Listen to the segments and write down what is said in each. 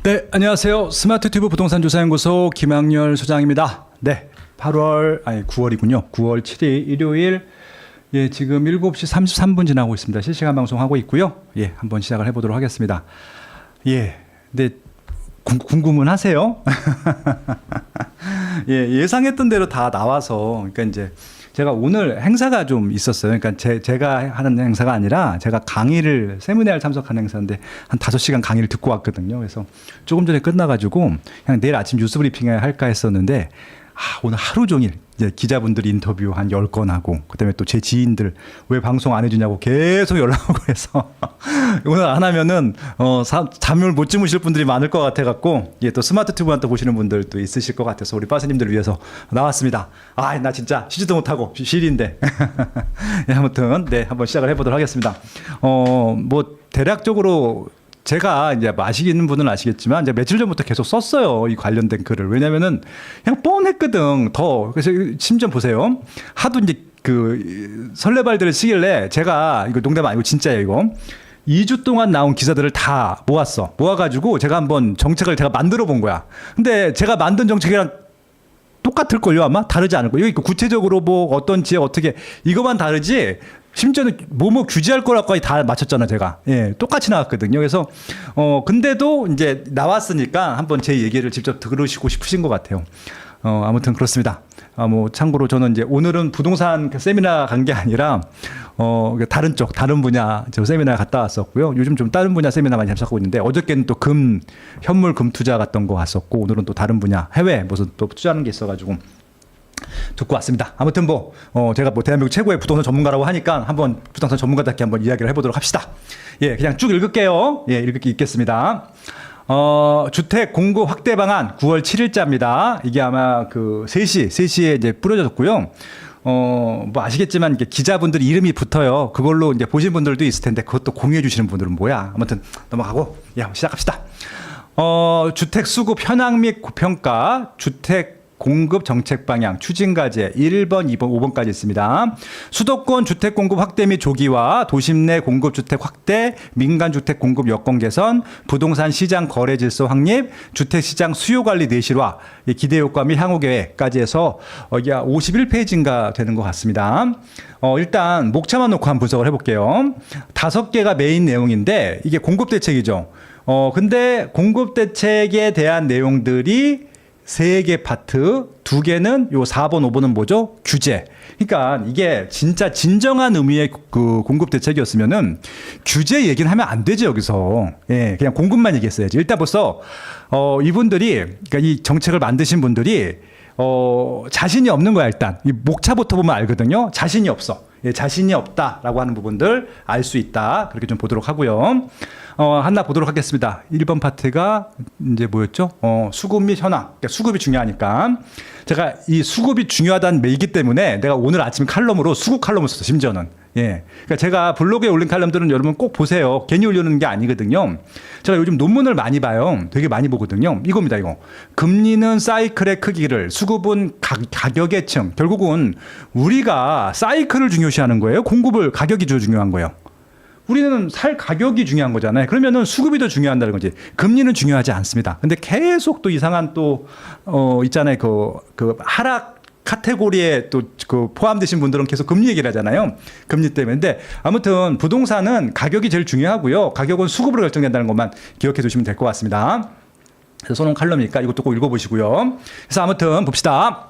네, 안녕하세요. 스마트튜브 부동산조사연구소 김학렬 소장입니다. 네, 9월이군요. 9월 7일 일요일, 예, 지금 7시 33분 지나고 있습니다. 실시간 방송하고 있고요. 예, 한번 시작을 해보도록 하겠습니다. 예, 근데 궁금은 하세요? 예, 예상했던 대로 다 나와서, 그러니까 이제 제가 오늘 행사가 좀 있었어요. 그러니까 제가 하는 행사가 아니라 제가 강의를, 세미나를 참석하는 행사인데 한 5시간 강의를 듣고 왔거든요. 그래서 조금 전에 끝나가지고 그냥 내일 아침 뉴스 브리핑을 할까 했었는데, 오늘 하루 종일 이제 기자분들 인터뷰 한 10건 하고, 그 다음에 또 제 지인들 왜 방송 안 해주냐고 계속 연락 오고 해서 오늘 안 하면은 잠을 못 주무실 분들이 많을 것 같아갖고, 예, 또 스마트 튜브한테 보시는 분들도 있으실 것 같아서 우리 빠스님들을 위해서 나왔습니다. 나 진짜 쉬지도 못하고 쉬일인데 예, 아무튼 네, 한번 시작을 해보도록 하겠습니다. 뭐 대략적으로 제가 이제 아시는 분은 아시겠지만 이제 며칠 전부터 계속 썼어요, 이 관련된 글을. 왜냐면은 그냥 뻔했거든. 그래서 심지어 보세요. 하도 이제 그 설레발들을 쓰길래 제가, 이거 농담 아니고 진짜예요, 이거. 2주 동안 나온 기사들을 다 모아가지고 제가 한번 정책을 제가 만들어 본 거야. 근데 제가 만든 정책이랑 똑같을걸요, 아마? 다르지 않을 거예요. 구체적으로 뭐 어떤 지역 어떻게, 이거만 다르지, 심지어는 뭐뭐 규제할 거라고까지 다 맞췄잖아요, 제가. 예, 똑같이 나왔거든요. 그래서, 근데도 이제 나왔으니까 한번 제 얘기를 직접 들으시고 싶으신 것 같아요. 아무튼 그렇습니다. 뭐 참고로 저는 이제 오늘은 부동산 세미나 간 게 아니라 다른 분야 저 세미나 갔다 왔었고요. 요즘 좀 다른 분야 세미나 많이 참석하고 있는데, 어저께는 또 현물 금 투자 갔던 거 갔었고, 오늘은 또 다른 분야 해외 무슨 또 투자하는 게 있어가지고 듣고 왔습니다. 아무튼 제가 대한민국 최고의 부동산 전문가라고 하니까 한번 부동산 전문가답게 한번 이야기를 해보도록 합시다. 예, 그냥 쭉 읽을게요. 예, 읽겠습니다. 주택 공급 확대 방안 9월 7일자입니다. 이게 아마 3시에 이제 뿌려졌고요. 뭐 아시겠지만 기자분들 이름이 붙어요. 그걸로 이제 보신 분들도 있을 텐데, 그것도 공유해 주시는 분들은 뭐야. 아무튼 넘어가고, 예, 시작합시다. 주택 수급 현황 및 고평가, 주택 공급 정책 방향, 추진 과제 1번, 2번, 5번까지 있습니다. 수도권 주택 공급 확대 및 조기화, 도심 내 공급 주택 확대, 민간 주택 공급 여건 개선, 부동산 시장 거래 질서 확립, 주택 시장 수요 관리 내실화, 기대 효과 및 향후 계획까지 해서 51페이지인가 되는 것 같습니다. 일단 목차만 놓고 한번 분석을 해볼게요. 5개가 메인 내용인데 이게 공급 대책이죠. 근데 공급 대책에 대한 내용들이 3개 파트, 2개는 요 4번, 5번은 뭐죠? 규제. 그러니까 이게 진짜 진정한 의미의 공급 대책이었으면은 규제 얘기는 하면 안 되죠, 여기서. 예, 그냥 공급만 얘기했어야지. 일단 벌써, 이분들이, 그러니까 이 정책을 만드신 분들이, 자신이 없는 거야, 일단. 이 목차부터 보면 알거든요. 자신이 없어. 예, 자신이 없다라고 하는 부분들 알 수 있다. 그렇게 좀 보도록 하고요. 하나 보도록 하겠습니다. 1번 파트가 이제 뭐였죠? 수급 및 현황. 그러니까 수급이 중요하니까. 제가 이 수급이 중요하다는 얘기 때문에 내가 오늘 아침 칼럼으로 수급 칼럼을 썼어요, 심지어는. 예. 그러니까 제가 블로그에 올린 칼럼들은 여러분 꼭 보세요. 괜히 올려놓는 게 아니거든요. 제가 요즘 논문을 많이 봐요. 되게 많이 보거든요. 이겁니다, 이거. 금리는 사이클의 크기를, 수급은 가격의 층. 결국은 우리가 사이클을 중요시하는 거예요. 공급을, 가격이 중요한 거예요. 우리는 살 가격이 중요한 거잖아요. 그러면은 수급이 더 중요한다는 거지. 금리는 중요하지 않습니다. 근데 계속 또 이상한 있잖아요. 하락 카테고리에 포함되신 분들은 계속 금리 얘기를 하잖아요. 금리 때문에. 근데 아무튼 부동산은 가격이 제일 중요하고요. 가격은 수급으로 결정된다는 것만 기억해 두시면 될 것 같습니다. 그래서 써놓은 칼럼이니까 이것도 꼭 읽어보시고요. 그래서 아무튼 봅시다.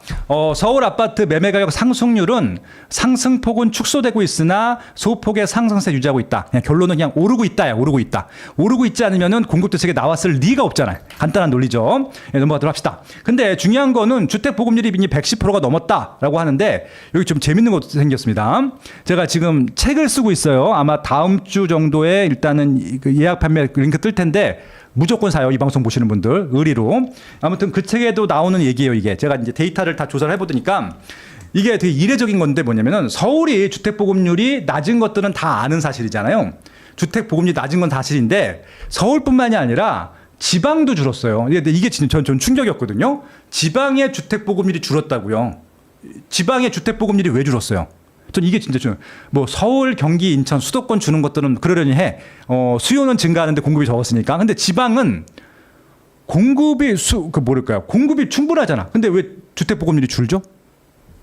서울 아파트 매매가격 상승률은 상승폭은 축소되고 있으나 소폭의 상승세 유지하고 있다. 그냥 결론은 그냥 오르고 있다야. 오르고 있다. 오르고 있지 않으면은 공급대책에 나왔을 리가 없잖아요. 간단한 논리죠. 예, 넘어가도록 합시다. 근데 중요한 거는 주택 보급률이 이미 110%가 넘었다라고 하는데, 여기 좀 재밌는 것도 생겼습니다. 제가 지금 책을 쓰고 있어요. 아마 다음 주 정도에 일단은 예약 판매 링크 뜰 텐데, 무조건 사요. 이 방송 보시는 분들 의리로. 아무튼 그 책에도 나오는 얘기예요. 이게 제가 이제 데이터를 다 조사를 해보니까 이게 되게 이례적인 건데, 뭐냐면은 서울이 주택 보급률이 낮은 것들은 다 아는 사실이잖아요. 주택 보급률이 낮은 건 사실인데 서울뿐만이 아니라 지방도 줄었어요. 근데 이게 진짜 전 충격이었거든요. 지방의 주택 보급률이 줄었다고요. 지방의 주택 보급률이 왜 줄었어요? 전 이게 진짜 좀, 뭐 서울, 경기, 인천, 수도권 주는 것들은 그러려니 해. 수요는 증가하는데 공급이 적었으니까. 근데 지방은 공급이 뭐랄까요? 공급이 충분하잖아. 근데 왜 주택 보급률이 줄죠?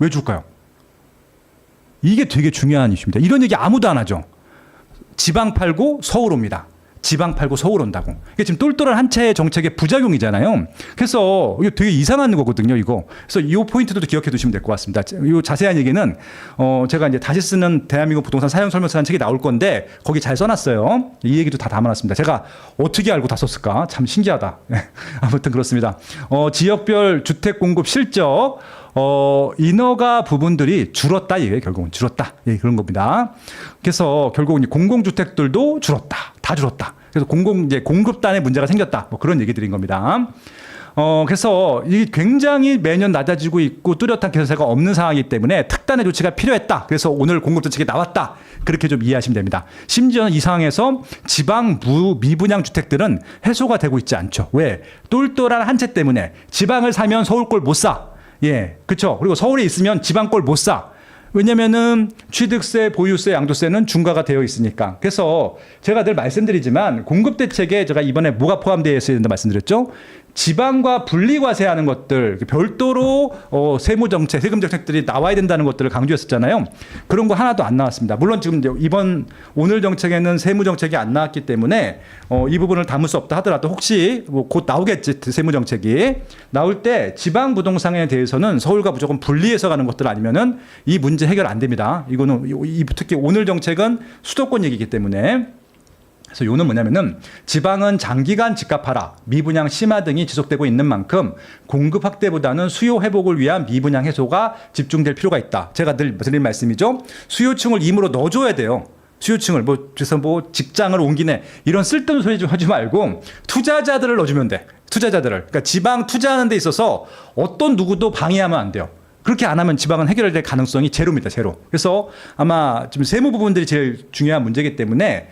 왜 줄까요? 이게 되게 중요한 이슈입니다. 이런 얘기 아무도 안 하죠. 지방 팔고 서울 옵니다. 지방 팔고 서울 온다고. 이게 지금 똘똘한 한 채의 정책의 부작용이잖아요. 그래서 이거 되게 이상한 거거든요, 이거. 그래서 이 포인트도 기억해 두시면 될 것 같습니다. 이 자세한 얘기는 제가 이제 다시 쓰는 대한민국 부동산 사용 설명서라는 책이 나올 건데 거기 잘 써놨어요. 이 얘기도 다 담아놨습니다. 제가 어떻게 알고 다 썼을까? 참 신기하다. 아무튼 그렇습니다. 지역별 주택 공급 실적. 인허가 부분들이 줄었다 이게 결국은 줄었다 그런 겁니다. 그래서 결국은 공공주택들도 줄었다, 다 줄었다. 그래서 이제 공급단에 문제가 생겼다, 뭐 그런 얘기들인 겁니다. 그래서 이 굉장히 매년 낮아지고 있고 뚜렷한 개선세가 없는 상황이기 때문에 특단의 조치가 필요했다. 그래서 오늘 공급정책이 나왔다. 그렇게 좀 이해하시면 됩니다. 심지어는 이 상황에서 지방 미분양 주택들은 해소가 되고 있지 않죠. 왜? 똘똘한 한 채 때문에 지방을 사면 서울 꼴 못 사. 예, 그렇죠. 그리고 서울에 있으면 지방 꼴 못 사. 왜냐면은 취득세, 보유세, 양도세는 중과가 되어 있으니까. 그래서 제가 늘 말씀드리지만 공급 대책에 제가 이번에 뭐가 포함되어 있어야 된다 말씀드렸죠. 지방과 분리과세하는 것들 별도로 세금 정책들이 나와야 된다는 것들을 강조했었잖아요. 그런 거 하나도 안 나왔습니다. 물론 지금 오늘 정책에는 세무 정책이 안 나왔기 때문에 이 부분을 담을 수 없다 하더라도 혹시 곧 나오겠지, 세무 정책이 나올 때 지방 부동산에 대해서는 서울과 무조건 분리해서 가는 것들 아니면은 이 문제 해결 안 됩니다. 이거는 특히 오늘 정책은 수도권 얘기이기 때문에. 그래서 요는 뭐냐면은 지방은 장기간 집값하락, 미분양 심화 등이 지속되고 있는 만큼 공급 확대보다는 수요 회복을 위한 미분양 해소가 집중될 필요가 있다. 제가 늘 드린 말씀이죠. 수요층을 임으로 넣어줘야 돼요. 수요층을 그래서 직장을 옮기네 이런 쓸데없는 소리 좀 하지 말고 투자자들을 넣어주면 돼. 투자자들을. 그러니까 지방 투자하는 데 있어서 어떤 누구도 방해하면 안 돼요. 그렇게 안 하면 지방은 해결될 가능성이 제로입니다. 제로. 그래서 아마 지금 세무 부분들이 제일 중요한 문제이기 때문에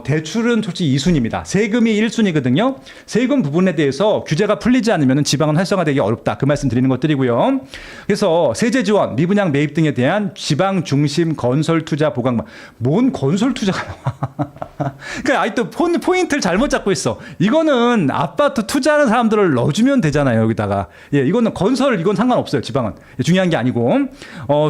대출은 솔직히 2순위입니다. 세금이 1순위거든요. 세금 부분에 대해서 규제가 풀리지 않으면 지방은 활성화되기 어렵다. 그 말씀 드리는 것들이고요. 그래서 세제 지원, 미분양 매입 등에 대한 지방 중심 건설 투자 보강. 뭔 건설 투자가 나와. 그러니까 아직도 포인트를 잘못 잡고 있어. 이거는 아파트 투자하는 사람들을 넣어주면 되잖아요. 여기다가. 예, 이거는 건설, 이건 상관없어요. 지방은. 중요한 게 아니고.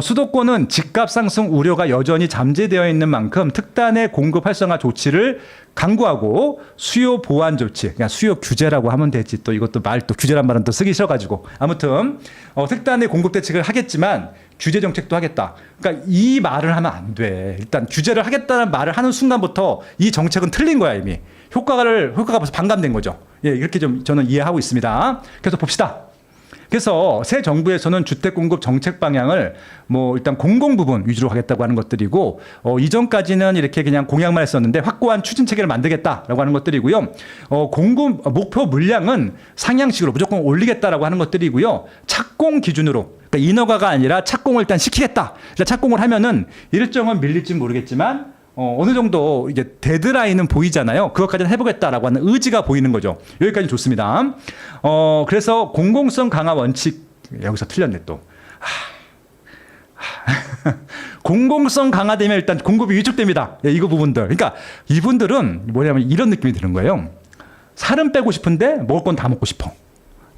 수도권은 집값 상승 우려가 여전히 잠재되어 있는 만큼 특단의 공급 활성화 조치를 강구하고 수요 보완 조치, 그냥 수요 규제라고 하면 되지. 또 이것도 규제란 말은 또 쓰기 싫어가지고. 아무튼, 특단의 공급 대책을 하겠지만 규제 정책도 하겠다. 그러니까 이 말을 하면 안 돼. 일단 규제를 하겠다는 말을 하는 순간부터 이 정책은 틀린 거야, 이미. 효과가 벌써 반감된 거죠. 예, 이렇게 좀 저는 이해하고 있습니다. 그래서 봅시다. 그래서 새 정부에서는 주택 공급 정책 방향을 일단 공공 부분 위주로 하겠다고 하는 것들이고, 이전까지는 이렇게 그냥 공약만 했었는데 확고한 추진 체계를 만들겠다라고 하는 것들이고요. 공급 목표 물량은 상향식으로 무조건 올리겠다라고 하는 것들이고요. 착공 기준으로, 그러니까 인허가가 아니라 착공을 일단 시키겠다. 일단 착공을 하면은 일정은 밀릴지 모르겠지만 어느 정도 이게 데드라인은 보이잖아요. 그것까지는 해보겠다라고 하는 의지가 보이는 거죠. 여기까지 좋습니다. 그래서 공공성 강화 원칙, 여기서 틀렸네 또. 공공성 강화되면 일단 공급이 위축됩니다. 예, 이거 부분들. 그러니까 이분들은 뭐냐면 이런 느낌이 드는 거예요. 살은 빼고 싶은데 먹을 건 다 먹고 싶어.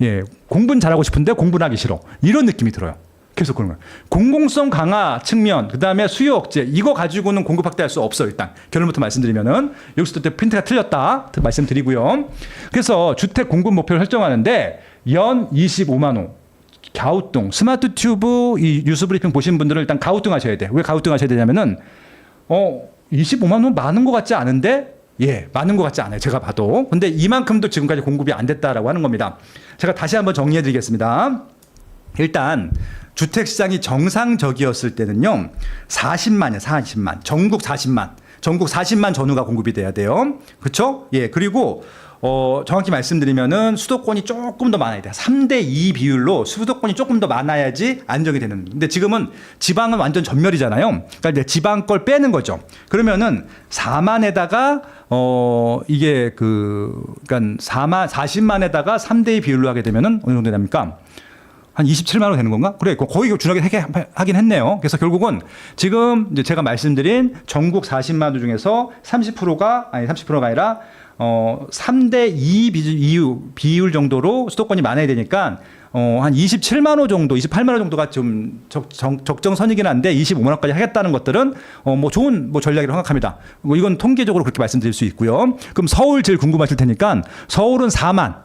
예, 공부는 잘하고 싶은데 공부는 하기 싫어. 이런 느낌이 들어요. 계속 그런 거예요. 공공성 강화 측면, 그 다음에 수요 억제, 이거 가지고는 공급 확대할 수 없어. 일단 결론부터 말씀드리면은 여기서 또 핀트가 틀렸다 말씀드리고요. 그래서 주택 공급 목표를 설정하는데 연 25만 호 갸우뚱, 스마트 튜브 이 뉴스 브리핑 보신 분들은 일단 갸우뚱 하셔야 돼. 왜 갸우뚱 하셔야 되냐면은 25만 호 많은 것 같지 않은데, 예, 많은 것 같지 않아요. 제가 봐도. 근데 이만큼도 지금까지 공급이 안 됐다라고 하는 겁니다. 제가 다시 한번 정리해 드리겠습니다. 일단 주택 시장이 정상적이었을 때는요, 40만이에요. 40만. 전국 40만 전후가 공급이 돼야 돼요. 그렇죠? 예. 그리고 정확히 말씀드리면은 수도권이 조금 더 많아야 돼요. 3대2 비율로 수도권이 조금 더 많아야지 안정이 되는. 근데 지금은 지방은 완전 전멸이잖아요. 그러니까 이제 지방 걸 빼는 거죠. 그러면은 4만에다가 이게 그러니까 40만에다가 3대2 비율로 하게 되면은 어느 정도 됩니까? 한 27만 원 되는 건가? 그래, 거의 준하게 하긴 했네요. 그래서 결국은 지금 이제 제가 말씀드린 전국 40만 호 중에서 30%가 아니라 3대 2 비율 정도로 수도권이 많아야 되니까 한 27만 호 정도, 28만 호 정도가 좀 적정선이긴 한데 25만 호까지 하겠다는 것들은 뭐 좋은 뭐 전략이라고 생각합니다. 뭐 이건 통계적으로 그렇게 말씀드릴 수 있고요. 그럼 서울 제일 궁금하실 테니까 서울은 4만,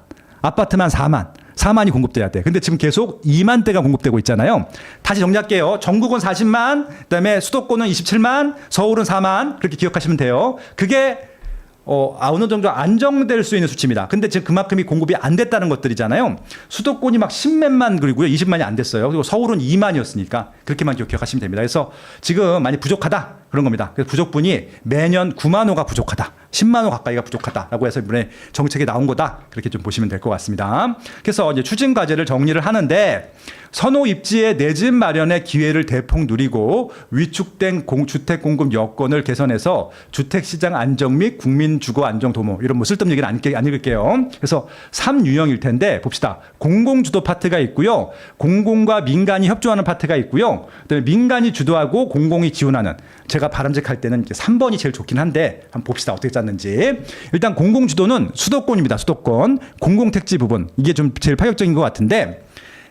아파트만 4만이 공급돼야 돼. 근데 지금 계속 2만 대가 공급되고 있잖아요. 다시 정리할게요. 전국은 40만, 그다음에 수도권은 27만, 서울은 4만 그렇게 기억하시면 돼요. 그게 어느 정도 안정될 수 있는 수치입니다. 근데 지금 그만큼이 공급이 안 됐다는 것들이잖아요. 수도권이 막 10몇만 그리고요. 20만이 안 됐어요. 그리고 서울은 2만이었으니까 그렇게만 기억하시면 됩니다. 그래서 지금 많이 부족하다 그런 겁니다. 그래서 부족분이 매년 9만 호가 부족하다. 10만 호 가까이가 부족하다라고 해서 이번에 정책이 나온 거다. 그렇게 좀 보시면 될 것 같습니다. 그래서 이제 추진 과제를 정리를 하는데 선호 입지의 내 집 마련의 기회를 대폭 누리고 위축된 주택 공급 여건을 개선해서 주택 시장 안정 및 국민 주거 안정 도모 이런 뭐 쓸데없는 얘기는 안 읽을게요. 그래서 3유형일 텐데 봅시다. 공공주도 파트가 있고요. 공공과 민간이 협조하는 파트가 있고요. 그다음에 민간이 주도하고 공공이 지원하는 제가 바람직할 때는 3번이 제일 좋긴 한데 한번 봅시다. 어떻게 짰는지. 일단 공공주도는 수도권입니다. 수도권. 공공택지 부분. 이게 좀 제일 파격적인 것 같은데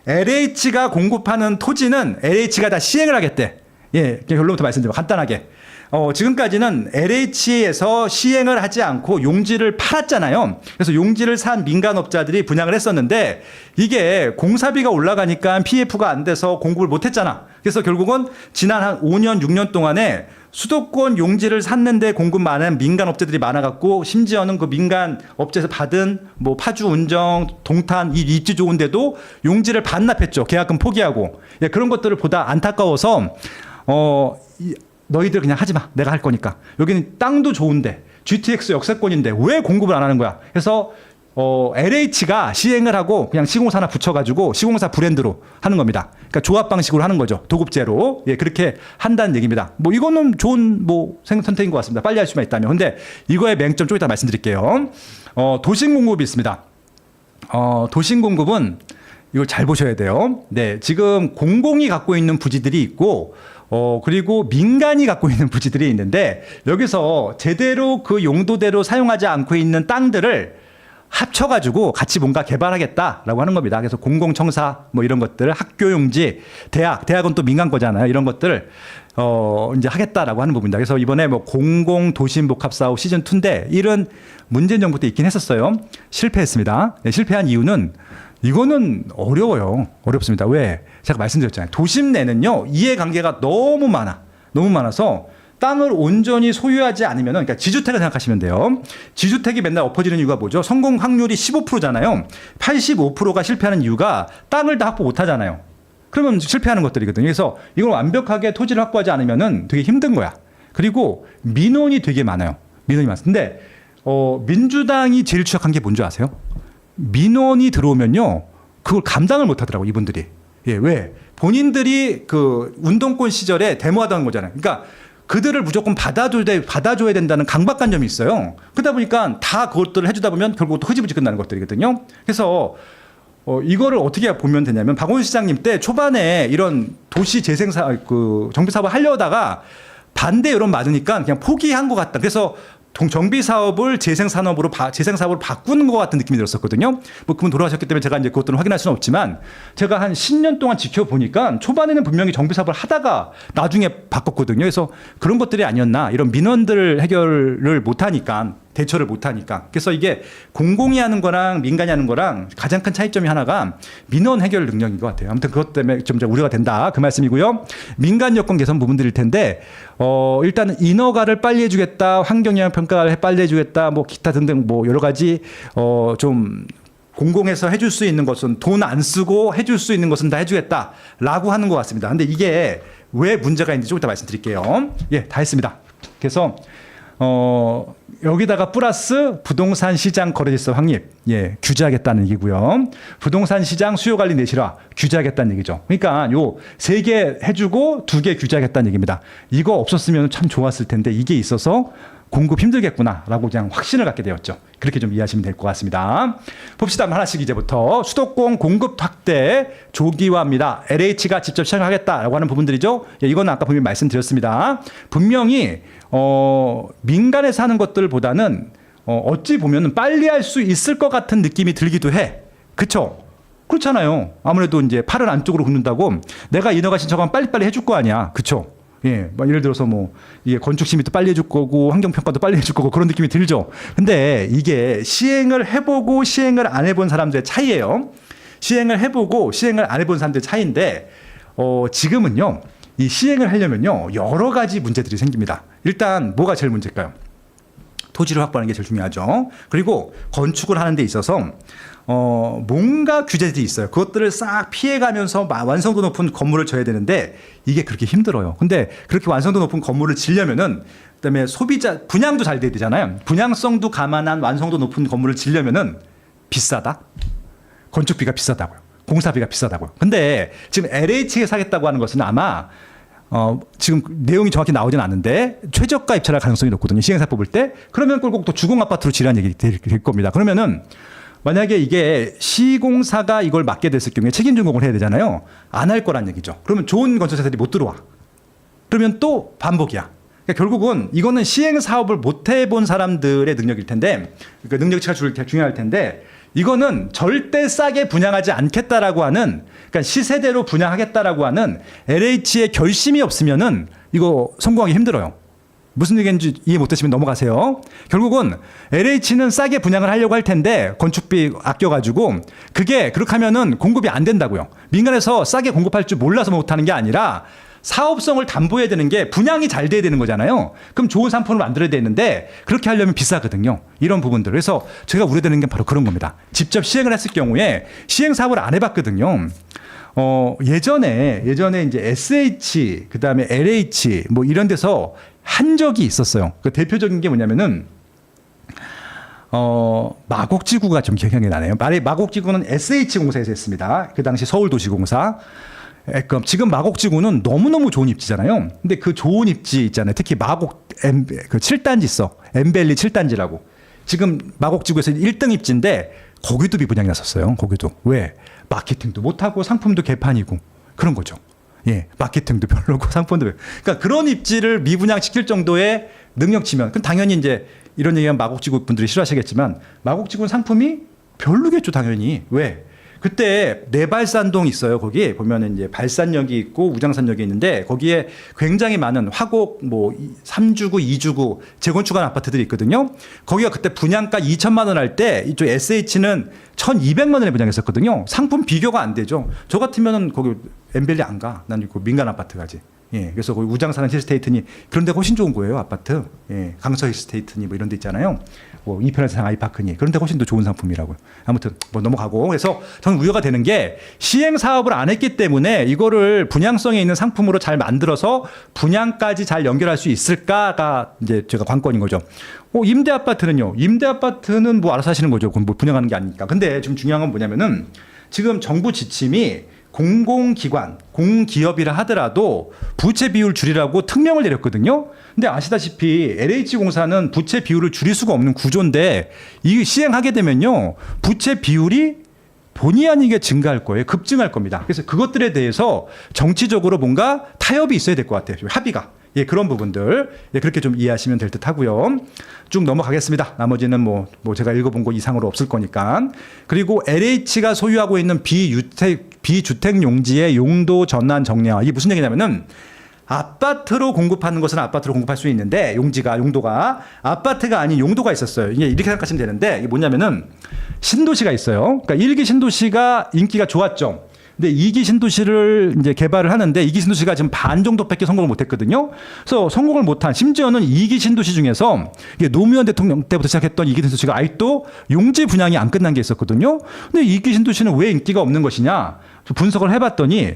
LH가 공급하는 토지는 LH가 다 시행을 하겠대. 예, 결론부터 말씀드리면 간단하게. 지금까지는 LH에서 시행을 하지 않고 용지를 팔았잖아요. 그래서 용지를 산 민간업자들이 분양을 했었는데 이게 공사비가 올라가니까 PF가 안 돼서 공급을 못 했잖아. 그래서 결국은 지난 한 5년, 6년 동안에 수도권 용지를 샀는데 공급 많은 민간 업체들이 많아갖고 심지어는 그 민간 업체에서 받은 뭐 파주 운정, 동탄 이 입지 좋은데도 용지를 반납했죠. 계약금 포기하고. 예, 그런 것들을 보다 안타까워서 너희들 그냥 하지 마. 내가 할 거니까. 여기는 땅도 좋은데 GTX 역세권인데 왜 공급을 안 하는 거야? 그래서 LH가 시행을 하고 그냥 시공사 하나 붙여가지고 시공사 브랜드로 하는 겁니다. 그러니까 조합 방식으로 하는 거죠. 도급제로. 예, 그렇게 한다는 얘기입니다. 뭐 이거는 좋은 뭐 선택인 것 같습니다. 빨리 할 수만 있다면. 근데 이거의 맹점 좀 이따 말씀드릴게요. 도심 공급이 있습니다. 도심 공급은 이걸 잘 보셔야 돼요. 네, 지금 공공이 갖고 있는 부지들이 있고 그리고 민간이 갖고 있는 부지들이 있는데 여기서 제대로 그 용도대로 사용하지 않고 있는 땅들을 합쳐가지고 같이 뭔가 개발하겠다라고 하는 겁니다. 그래서 공공청사 뭐 이런 것들, 학교용지, 대학은 또 민간 거잖아요. 이런 것들을 이제 하겠다라고 하는 부분입니다. 그래서 이번에 뭐 공공도심복합사업 시즌2인데 이런 문재인 정부 때 있긴 했었어요. 실패했습니다. 네, 실패한 이유는 이거는 어려워요. 어렵습니다. 왜? 제가 말씀드렸잖아요. 도심 내는요, 이해관계가 너무 많아서 땅을 온전히 소유하지 않으면, 그러니까 지주택을 생각하시면 돼요. 지주택이 맨날 엎어지는 이유가 뭐죠? 성공 확률이 15%잖아요. 85%가 실패하는 이유가 땅을 다 확보 못 하잖아요. 그러면 실패하는 것들이거든요. 그래서 이걸 완벽하게 토지를 확보하지 않으면 되게 힘든 거야. 그리고 민원이 되게 많아요. 민원이 많습니다. 근데 민주당이 제일 취약한 게 뭔지 아세요? 민원이 들어오면요, 그걸 감당을 못 하더라고, 이분들이. 예, 왜? 본인들이 그 운동권 시절에 데모하던 거잖아요. 그러니까 그들을 무조건 받아줘야 된다는 강박관념이 있어요. 그러다 보니까 다 그것들을 해주다 보면 결국 또 흐지부지 끝나는 것들이거든요. 그래서 이거를 어떻게 보면 되냐면 박원순 시장님 때 초반에 이런 도시 재생사 그 정비 사업을 하려다가 반대 여론 맞으니까 그냥 포기한 것 같다. 그래서 정비 사업을 재생 사업으로 바꾸는 것 같은 느낌이 들었었거든요. 뭐 그분 돌아가셨기 때문에 제가 이제 그것들은 확인할 수는 없지만 제가 한 10년 동안 지켜보니까 초반에는 분명히 정비 사업을 하다가 나중에 바꿨거든요. 그래서 그런 것들이 아니었나, 이런 민원들 해결을 못하니까, 대처를 못하니까. 그래서 이게 공공이 하는 거랑 민간이 하는 거랑 가장 큰 차이점이 하나가 민원 해결 능력인 것 같아요. 아무튼 그것 때문에 좀 우려가 된다, 그 말씀이고요. 민간 여건 개선 부분들일 텐데 일단은 인허가를 빨리 해주겠다, 환경영향 평가를 빨리 해주겠다, 뭐 기타 등등 뭐 여러 가지 좀 공공에서 해줄 수 있는 것은 돈 안 쓰고 해줄 수 있는 것은 다 해주겠다라고 하는 것 같습니다. 근데 이게 왜 문제가 있는지 좀 이따 말씀드릴게요. 예, 다 했습니다. 그래서 여기다가 플러스 부동산 시장 거래질서 확립, 예, 규제하겠다는 얘기고요. 부동산 시장 수요 관리 내실화 규제하겠다는 얘기죠. 그러니까 요 3개 해주고 2개 규제하겠다는 얘기입니다. 이거 없었으면 참 좋았을 텐데 이게 있어서 공급 힘들겠구나라고 그냥 확신을 갖게 되었죠. 그렇게 좀 이해하시면 될 것 같습니다. 봅시다. 하나씩 이제부터. 수도권 공급 확대 조기화입니다. LH가 직접 시행하겠다라고 하는 부분들이죠. 예, 이건 아까 분명히 말씀드렸습니다. 분명히 민간에서 하는 것들보다는 어찌 보면 빨리 할 수 있을 것 같은 느낌이 들기도 해. 그쵸? 그렇잖아요. 아무래도 이제 팔을 안쪽으로 굽는다고 내가 인허가 신청하면 빨리빨리 해줄 거 아니야. 그쵸? 예, 뭐 예를 들어서 뭐 이게 건축 심의도 빨리 해줄 거고 환경평가도 빨리 해줄 거고 그런 느낌이 들죠. 근데 이게 시행을 해보고 시행을 안 해본 사람들의 차이예요. 시행을 해보고 시행을 안 해본 사람들의 차이인데 지금은요 이 시행을 하려면요 여러 가지 문제들이 생깁니다. 일단 뭐가 제일 문제일까요? 토지를 확보하는 게 제일 중요하죠. 그리고 건축을 하는 데 있어서 뭔가 규제들이 있어요. 그것들을 싹 피해가면서 완성도 높은 건물을 져야 되는데 이게 그렇게 힘들어요. 근데 그렇게 완성도 높은 건물을 지려면은 그다음에 소비자 분양도 잘 돼야 되잖아요. 분양성도 감안한 완성도 높은 건물을 지려면은 비싸다. 건축비가 비싸다고요. 공사비가 비싸다고요. 근데 지금 LH에 사겠다고 하는 것은 아마 지금 내용이 정확히 나오진 않는데 최저가 입찰할 가능성이 높거든요. 시행사 뽑을 때. 그러면 꼭 또 주공 아파트로 지라는 얘기 될 겁니다. 그러면은 만약에 이게 시공사가 이걸 맡게 됐을 경우에 책임 준공을 해야 되잖아요. 안 할 거란 얘기죠. 그러면 좋은 건설사들이 못 들어와. 그러면 또 반복이야. 그러니까 결국은 이거는 시행 사업을 못 해본 사람들의 능력일 텐데, 그러니까 능력치가 중요할 텐데, 이거는 절대 싸게 분양하지 않겠다라고 하는, 그러니까 시세대로 분양하겠다라고 하는 LH의 결심이 없으면은 이거 성공하기 힘들어요. 무슨 얘기인지 이해 못하시면 넘어가세요. 결국은 LH는 싸게 분양을 하려고 할 텐데 건축비 아껴가지고 그게 그렇게 하면은 공급이 안 된다고요. 민간에서 싸게 공급할 줄 몰라서 못하는 게 아니라 사업성을 담보해야 되는 게 분양이 잘 돼야 되는 거잖아요. 그럼 좋은 상품을 만들어야 되는데 그렇게 하려면 비싸거든요. 이런 부분들. 그래서 제가 우려되는 게 바로 그런 겁니다. 직접 시행을 했을 경우에 시행 사업을 안 해봤거든요. 예전에 이제 SH 그다음에 LH 뭐 이런 데서 한 적이 있었어요. 그 대표적인 게 뭐냐면은 마곡지구가 좀 기억이 나네요. 마곡지구는 SH공사에서 했습니다. 그 당시 서울도시공사. 지금 마곡지구는 너무너무 좋은 입지잖아요. 근데 그 좋은 입지 있잖아요. 특히 마곡 그 7단지 있어. 엠벨리 7단지라고. 지금 마곡지구에서 1등 입지인데 거기도 미분양이 났었어요. 거기도. 왜? 마케팅도 못하고 상품도 개판이고 그런 거죠. 예, 마케팅도 별로고 상품도 그러니까 그런 입지를 미분양 시킬 정도의 능력치면 그럼 당연히 이제 이런 얘기하면 마곡지구 분들이 싫어하시겠지만 마곡지구는 상품이 별로겠죠 당연히. 왜? 그때 내발산동 있어요. 거기 보면은 이제 발산역이 있고 우장산역이 있는데 거기에 굉장히 많은 화곡 뭐 3주구, 2주구 재건축한 아파트들이 있거든요. 거기가 그때 분양가 2천만 원 할 때 이쪽 SH는 1,200만 원에 분양했었거든요. 상품 비교가 안 되죠. 저 같으면은 거기 엠벨리 안 가. 난 이거 민간 아파트 가지. 예, 그래서 거기 우장산 힐스테이트니 그런 데가 훨씬 좋은 거예요, 아파트. 예, 강서 힐스테이트니 뭐 이런 데 있잖아요. 뭐 이편에서 아이파크니 그런 데 훨씬 더 좋은 상품이라고요. 아무튼 뭐 넘어가고 그래서 저는 우려가 되는 게 시행 사업을 안 했기 때문에 이거를 분양성에 있는 상품으로 잘 만들어서 분양까지 잘 연결할 수 있을까가 이제 제가 관건인 거죠. 임대 아파트는요. 임대 아파트는 뭐 알아서 하시는 거죠. 그건 뭐 분양하는 게 아니니까. 근데 지금 중요한 건 뭐냐면은 지금 정부 지침이 공공기관, 공기업이라 하더라도 부채 비율 줄이라고 특명을 내렸거든요. 근데 아시다시피 LH공사는 부채 비율을 줄일 수가 없는 구조인데 이 시행하게 되면요. 부채 비율이 본의 아니게 증가할 거예요. 급증할 겁니다. 그래서 그것들에 대해서 정치적으로 뭔가 타협이 있어야 될 것 같아요. 합의가. 예, 그런 부분들. 예, 그렇게 좀 이해하시면 될 듯 하고요. 쭉 넘어가겠습니다. 나머지는 뭐 제가 읽어본 거 이상으로 없을 거니까. 그리고 LH가 소유하고 있는 비주택 용지의 용도 전환 정량화. 이게 무슨 얘기냐면은 아파트로 공급하는 것은 아파트로 공급할 수 있는데 용도가 아파트가 아닌 용도가 있었어요. 이게 이렇게 생각하시면 되는데 이게 뭐냐면은 신도시가 있어요. 그러니까 1기 신도시가 인기가 좋았죠. 근데 2기 신도시를 이제 개발을 하는데 2기 신도시가 지금 반 정도밖에 성공을 못 했거든요. 그래서 성공을 못한 심지어는 2기 신도시 중에서 이게 노무현 대통령 때부터 시작했던 2기 신도시가 아직도 용지 분양이 안 끝난 게 있었거든요. 근데 2기 신도시는 왜 인기가 없는 것이냐? 분석을 해봤더니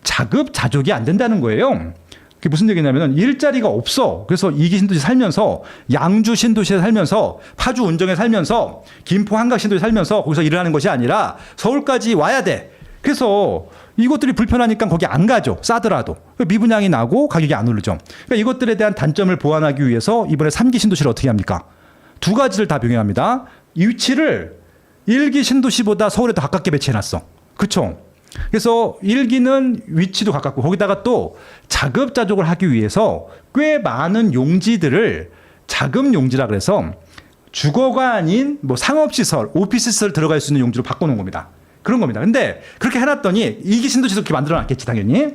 자급자족이 안 된다는 거예요. 그게 무슨 얘기냐면 일자리가 없어. 그래서 2기 신도시 살면서 양주 신도시에 살면서 파주 운정에 살면서 김포 한강 신도시에 살면서 거기서 일을 하는 것이 아니라 서울까지 와야 돼. 그래서 이것들이 불편하니까 거기 안 가죠. 싸더라도. 미분양이 나고 가격이 안 오르죠. 그러니까 이것들에 대한 단점을 보완하기 위해서 이번에 3기 신도시를 어떻게 합니까? 두 가지를 다 병행합니다. 이 위치를 1기 신도시보다 서울에 더 가깝게 배치해놨어. 그렇죠? 그래서 1기는 위치도 가깝고 거기다가 또 자급자족을 하기 위해서 꽤 많은 용지들을 자금 용지라 그래서 주거가 아닌 뭐 상업시설, 오피스시설 들어갈 수 있는 용지로 바꿔놓은 겁니다. 그런 겁니다. 근데 그렇게 해놨더니 이기 신도시도 그렇게 만들어놨겠지 당연히.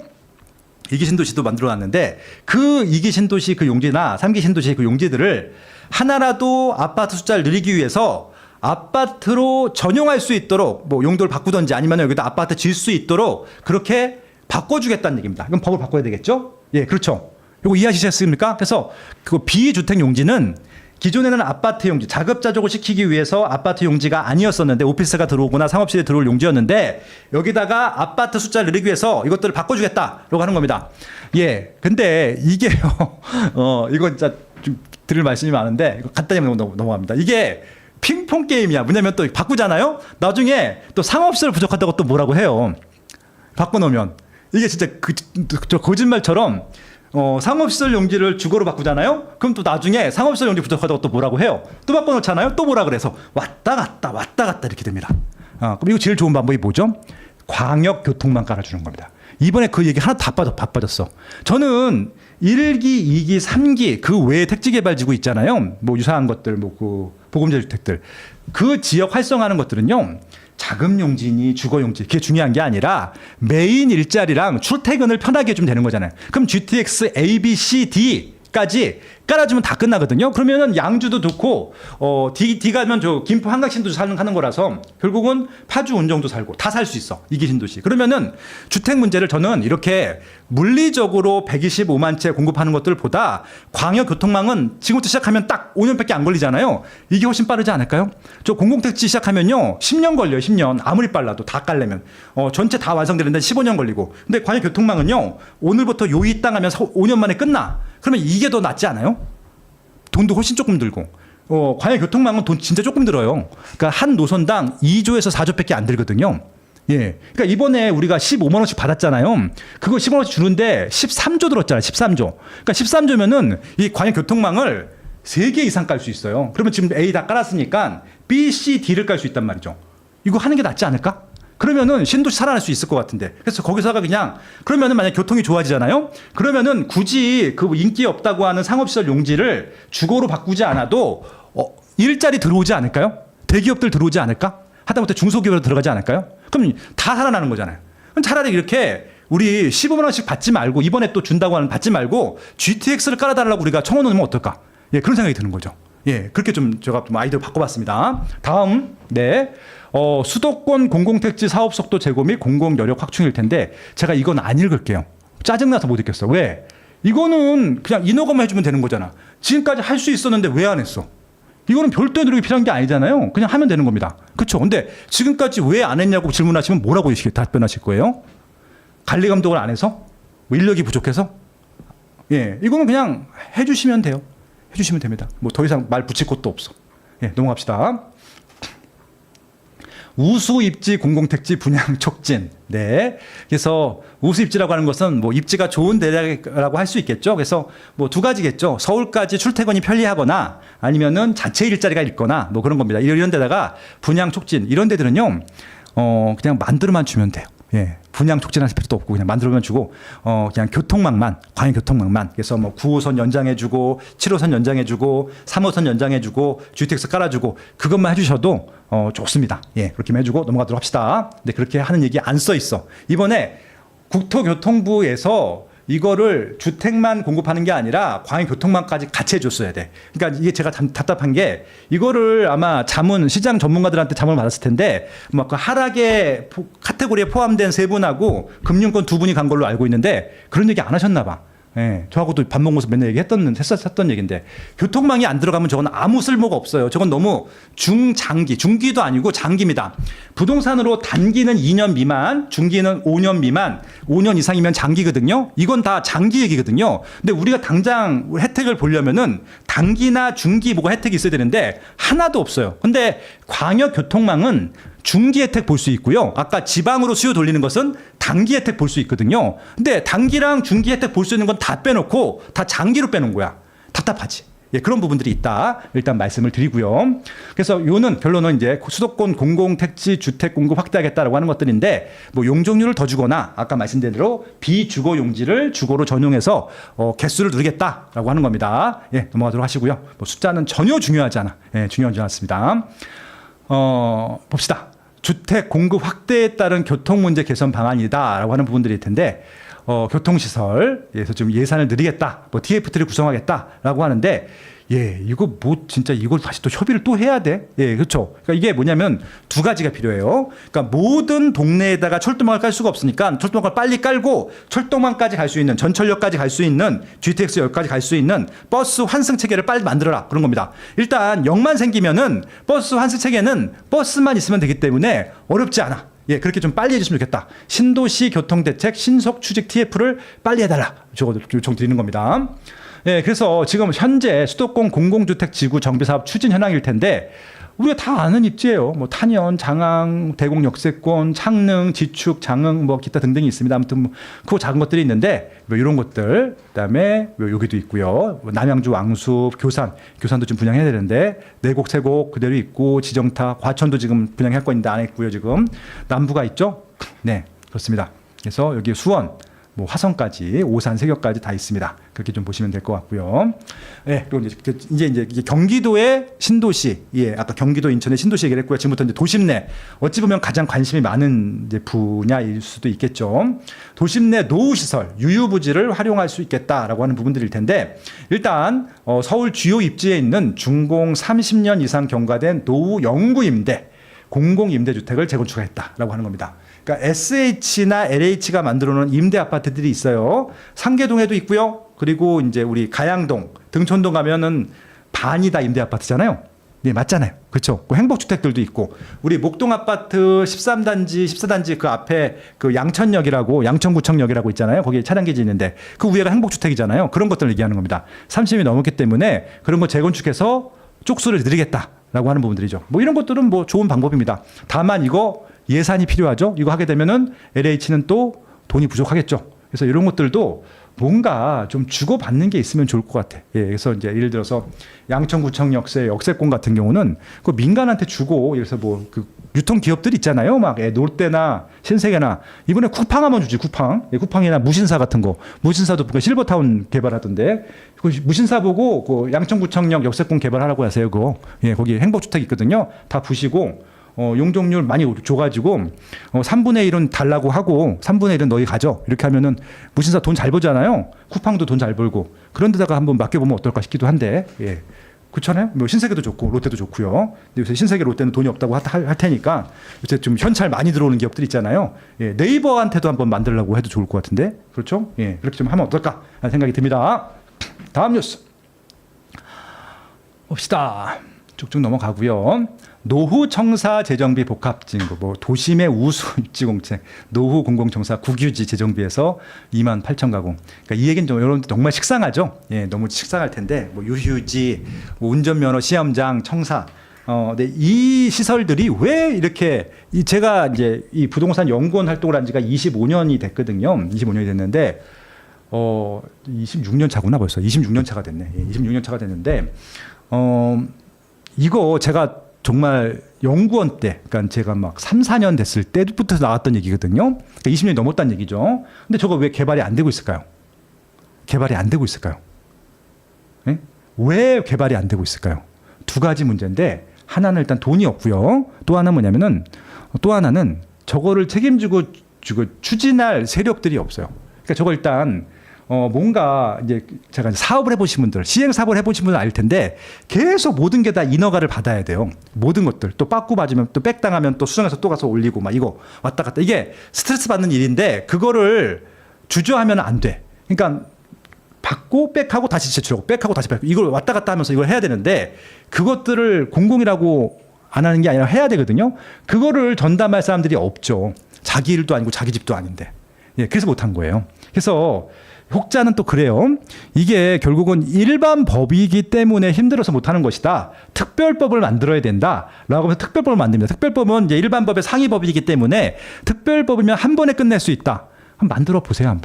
이기 신도시도 만들어놨는데 그 이기 신도시 그 용지나 3기 신도시 그 용지들을 하나라도 아파트 숫자를 늘리기 위해서 아파트로 전용할 수 있도록 뭐 용도를 바꾸든지 아니면 여기다 아파트 지을 수 있도록 그렇게 바꿔주겠다는 얘기입니다. 그럼 법을 바꿔야 되겠죠? 예, 그렇죠. 이거 이해하시겠습니까? 그래서 그 비주택 용지는 기존에는 아파트 용지, 자급자족을 시키기 위해서 아파트 용지가 아니었었는데 오피스가 들어오거나 상업실에 들어올 용지였는데 여기다가 아파트 숫자를 늘리기 위해서 이것들을 바꿔주겠다라고 하는 겁니다. 예, 근데 이게요, 이거 진짜 좀 드릴 말씀이 많은데 이거 간단히 넘어갑니다. 이게 핑퐁 게임이야. 뭐냐면 또 바꾸잖아요. 나중에 또 상업시설 부족하다고 또 뭐라고 해요. 바꿔놓으면 이게 진짜 저 거짓말처럼. 상업시설 용지를 주거로 바꾸잖아요? 그럼 또 나중에 상업시설 용지 부족하다고 또 뭐라고 해요? 또 바꿔놓잖아요? 또 뭐라 그래서 왔다 갔다 이렇게 됩니다. 그럼 이거 제일 좋은 방법이 뭐죠? 광역교통망 깔아주는 겁니다. 이번에 그 얘기 하나도 다 빠졌어. 저는 1기, 2기, 3기 그 외에 택지개발지구 있잖아요. 뭐 유사한 것들, 뭐 그 보금자 주택들. 그 지역 활성화하는 것들은요. 자금용지니 주거용지 그게 중요한 게 아니라 메인 일자리랑 출퇴근을 편하게 해주면 되는 거잖아요. 그럼 GTX A, B, C, D까지 깔아주면 다 끝나거든요. 그러면은 양주도 좋고 D 가면 저 김포 한강신도시 하는 거라서 결국은 파주 운정도 살고 다 살 수 있어. 이기 신도시. 그러면은 주택 문제를 저는 이렇게 물리적으로 125만 채 공급하는 것들보다 광역교통망은 지금부터 시작하면 딱 5년밖에 안 걸리잖아요. 이게 훨씬 빠르지 않을까요? 저 공공택지 시작하면요 10년 걸려요. 10년 아무리 빨라도 다 깔려면 전체 다 완성되는데 15년 걸리고. 근데 광역교통망은요 오늘부터 요이 땅 하면 5년 만에 끝나. 그러면 이게 더 낫지 않아요? 돈도 훨씬 조금 들고. 광역교통망은 돈 진짜 조금 들어요. 그러니까 한 노선당 2조에서 4조밖에 안 들거든요. 예. 그러니까 이번에 우리가 15만 원씩 받았잖아요. 그거 15만 원씩 주는데 13조 들었잖아요. 13조. 그러니까 13조면은 이 광역교통망을 3개 이상 깔 수 있어요. 그러면 지금 A 다 깔았으니까 B, C, D를 깔 수 있단 말이죠. 이거 하는 게 낫지 않을까? 그러면은 신도시 살아날 수 있을 것 같은데. 그래서 거기서가 그냥 그러면은 만약 교통이 좋아지잖아요. 그러면은 굳이 그 인기 없다고 하는 상업시설 용지를 주거로 바꾸지 않아도 일자리 들어오지 않을까요? 대기업들 들어오지 않을까? 하다못해 중소기업으로 들어가지 않을까요? 그럼 다 살아나는 거잖아요. 그럼 차라리 이렇게 우리 15만 원씩 받지 말고 이번에 또 준다고 하는 받지 말고 GTX를 깔아달라고 우리가 청원 넣으면 어떨까? 예, 그런 생각이 드는 거죠. 예, 그렇게 좀 제가 좀 아이디어 바꿔봤습니다. 다음, 네. 수도권 공공택지 사업 속도 제고 및 공공 여력 확충일 텐데 제가 이건 안 읽을게요. 짜증나서 못 읽겠어. 왜? 이거는 그냥 인허가만 해주면 되는 거잖아. 지금까지 할 수 있었는데 왜 안 했어? 이거는 별도의 노력이 필요한 게 아니잖아요. 그냥 하면 되는 겁니다. 그렇죠? 근데 지금까지 왜 안 했냐고 질문하시면 뭐라고 답변하실 거예요? 관리 감독을 안 해서? 뭐 인력이 부족해서? 예, 이거는 그냥 해주시면 돼요. 해주시면 됩니다. 뭐 더 이상 말 붙일 것도 없어. 예, 넘어갑시다. 우수 입지 공공택지 분양 촉진. 네. 그래서 우수 입지라고 하는 것은 뭐 입지가 좋은 데라고 할 수 있겠죠. 그래서 뭐 두 가지겠죠. 서울까지 출퇴근이 편리하거나 아니면은 자체 일자리가 있거나 뭐 그런 겁니다. 이런 데다가 분양 촉진 이런 데들은요. 그냥 만들어만 주면 돼요. 예. 분양 촉진할 필요도 없고 그냥 만들어만 주고 그냥 교통망만 광역 교통망만 그래서 뭐 9호선 연장해주고 7호선 연장해주고 3호선 연장해주고 GTX 깔아주고 그것만 해주셔도 좋습니다. 예, 그렇게만 해주고 넘어가도록 합시다. 근데 그렇게 하는 얘기 안 써 있어. 이번에 국토교통부에서 이거를 주택만 공급하는 게 아니라 광역교통망까지 같이 해줬어야 돼. 그러니까 이게 제가 답답한 게 이거를 아마 시장 전문가들한테 자문을 받았을 텐데 뭐 그 하락의 카테고리에 포함된 세 분하고 금융권 두 분이 간 걸로 알고 있는데 그런 얘기 안 하셨나 봐. 예, 저하고도 밥 먹으면서 맨날 했었던 얘기인데 교통망이 안 들어가면 저건 아무 쓸모가 없어요. 저건 너무 중기도 아니고 장기입니다. 부동산으로 단기는 2년 미만, 중기는 5년 미만, 5년 이상이면 장기거든요. 이건 다 장기 얘기거든요. 근데 우리가 당장 혜택을 보려면은 단기나 중기 뭐가 혜택이 있어야 되는데 하나도 없어요. 근데 광역교통망은 중기 혜택 볼 수 있고요. 아까 지방으로 수요 돌리는 것은 단기 혜택 볼 수 있거든요. 근데 단기랑 중기 혜택 볼 수 있는 건 다 빼놓고 다 장기로 빼놓은 거야. 답답하지. 예, 그런 부분들이 있다. 일단 말씀을 드리고요. 그래서 요는 결론은 이제 수도권 공공택지 주택 공급 확대하겠다라고 하는 것들인데 뭐 용적률을 더 주거나 아까 말씀드린 대로 비주거 용지를 주거로 전용해서 개수를 누리겠다라고 하는 겁니다. 예, 넘어가도록 하시고요. 뭐 숫자는 전혀 중요하지 않아. 예, 중요하지 않습니다. 봅시다. 주택 공급 확대에 따른 교통 문제 개선 방안이다라고 하는 부분들일 텐데 교통시설에서 좀 예산을 늘리겠다, 뭐 TFT를 구성하겠다라고 하는데, 예, 이거 뭐 진짜 이걸 다시 또 협의를 또 해야 돼? 예, 그렇죠. 그러니까 이게 뭐냐면 두 가지가 필요해요. 그러니까 모든 동네에다가 철도망을 깔 수가 없으니까 철도망을 빨리 깔고 철도망까지 갈 수 있는, 전철역까지 갈 수 있는, GTX역까지 갈 수 있는 버스 환승 체계를 빨리 만들어라 그런 겁니다. 일단 역만 생기면은 버스 환승 체계는 버스만 있으면 되기 때문에 어렵지 않아. 예, 그렇게 좀 빨리 해주시면 좋겠다. 신도시 교통대책 신속 추직 TF를 빨리 해달라. 저거 요청 드리는 겁니다. 예, 그래서 지금 현재 수도권 공공주택 지구 정비 사업 추진 현황일 텐데 우리가 다 아는 입지예요. 뭐 탄현, 장항, 대곡 역세권, 창릉, 지축, 장흥, 뭐 기타 등등이 있습니다. 아무튼 뭐 그 작은 것들이 있는데 뭐 이런 것들, 그다음에 뭐 여기도 있고요. 뭐 남양주 왕숲, 교산도 좀 분양해야 되는데 내곡, 세곡 그대로 있고 지정타, 과천도 지금 분양할 거 있는데 안 했고요. 지금 남부가 있죠. 네, 그렇습니다. 그래서 여기 수원, 뭐 화성까지, 오산, 세격까지 다 있습니다. 그렇게 좀 보시면 될 것 같고요. 네, 그리고 이제 경기도의 신도시, 예, 아까 경기도 인천의 신도시 얘기를 했고요. 지금부터 이제 도심 내, 어찌 보면 가장 관심이 많은 이제 분야일 수도 있겠죠. 도심 내 노후 시설, 유유부지를 활용할 수 있겠다라고 하는 부분들일 텐데, 일단 서울 주요 입지에 있는 준공 30년 이상 경과된 노후 영구 임대, 공공 임대주택을 재건축하겠다라고 하는 겁니다. 그러니까 SH나 LH가 만들어 놓은 임대 아파트들이 있어요. 상계동에도 있고요. 그리고 이제 우리 가양동, 등촌동 가면은 반이 다 임대 아파트잖아요. 네, 맞잖아요. 그렇죠. 그 행복주택들도 있고, 우리 목동 아파트 13단지, 14단지 그 앞에 그 양천역이라고, 양천구청역이라고 있잖아요. 거기에 차량기지 있는데 그 위에가 행복주택이잖아요. 그런 것들을 얘기하는 겁니다. 30이 넘었기 때문에 그런 거 재건축해서 쪽수를 늘리겠다라고 하는 부분들이죠. 뭐 이런 것들은 뭐 좋은 방법입니다. 다만 이거 예산이 필요하죠. 이거 하게 되면은 LH는 또 돈이 부족하겠죠. 그래서 이런 것들도 뭔가 좀 주고받는 게 있으면 좋을 것 같아. 예, 그래서 이제 예를 들어서 양천구청 역세권 같은 경우는 그 민간한테 주고, 그래서 뭐 그 유통 기업들 있잖아요. 막 롯데나 신세계나 이번에 쿠팡 하면 주지. 쿠팡, 예, 쿠팡이나 무신사 같은 거. 무신사도 그 실버타운 개발하던데 그 무신사 보고 그 양천구청역 역세권 개발하라고 하세요. 그거. 예, 거기 행복주택 있거든요. 다 부시고. 용적률 많이 줘가지고 3분의 1은 달라고 하고 3분의 1은 너희 가져. 이렇게 하면은 무신사 돈 잘 벌잖아요. 쿠팡도 돈 잘 벌고. 그런 데다가 한번 맡겨보면 어떨까 싶기도 한데. 예. 그렇잖아요. 뭐 신세계도 좋고 롯데도 좋고요. 근데 요새 신세계 롯데는 돈이 없다고 할 테니까 요새 좀 현찰 많이 들어오는 기업들 있잖아요. 예. 네이버한테도 한번 만들려고 해도 좋을 것 같은데. 그렇죠? 예. 그렇게 좀 하면 어떨까 하는 생각이 듭니다. 다음 뉴스 봅시다. 쭉쭉 넘어가고요. 노후 청사 재정비 복합 진구, 뭐 도심의 우수 입지 공책, 노후 공공청사 국유지 재정비에서 28,000 가구. 그러니까 이 얘기는 좀 여러분 정말 식상하죠. 예, 너무 식상할 텐데 뭐 유휴지, 뭐 운전면허 시험장, 청사. 근데 이 시설들이 왜 이렇게 제가 이제 이 부동산 연구원 활동을 한 지가 25년이 됐거든요. 25년이 됐는데 26년 차구나 벌써. 26년 차가 됐네. 예, 26년 차가 됐는데 이거 제가 정말 연구원 때, 그러니까 제가 막 3, 4년 됐을 때부터 나왔던 얘기거든요. 그러니까 20년이 넘었다는 얘기죠. 근데 저거 왜 개발이 안 되고 있을까요? 개발이 안 되고 있을까요? 네? 왜 개발이 안 되고 있을까요? 두 가지 문제인데, 하나는 일단 돈이 없고요. 또 하나는 뭐냐면은, 또 하나는 저거를 책임지고 추진할 세력들이 없어요. 그러니까 저거 일단 뭔가 이제 제가 사업을 해보신 분들, 시행 사업을 해보신 분은 알 텐데 계속 모든 게 다 인허가를 받아야 돼요. 모든 것들 또 빠꾸 맞으면 또 빽당하면 또 수정해서 또 가서 올리고 막 이거 왔다 갔다 이게 스트레스 받는 일인데 그거를 주저하면 안 돼. 그러니까 받고 빽하고 다시 제출하고 빽하고 다시 받고 이걸 왔다 갔다 하면서 이걸 해야 되는데 그것들을 공공이라고 안 하는 게 아니라 해야 되거든요. 그거를 전담할 사람들이 없죠. 자기 일도 아니고 자기 집도 아닌데. 예, 그래서 못한 거예요. 그래서 혹자는 또 그래요. 이게 결국은 일반 법이기 때문에 힘들어서 못하는 것이다. 특별법을 만들어야 된다. 라고 하면서 특별법을 만듭니다. 특별법은 이제 일반 법의 상위법이기 때문에 특별법이면 한 번에 끝낼 수 있다. 한번 만들어 보세요. 한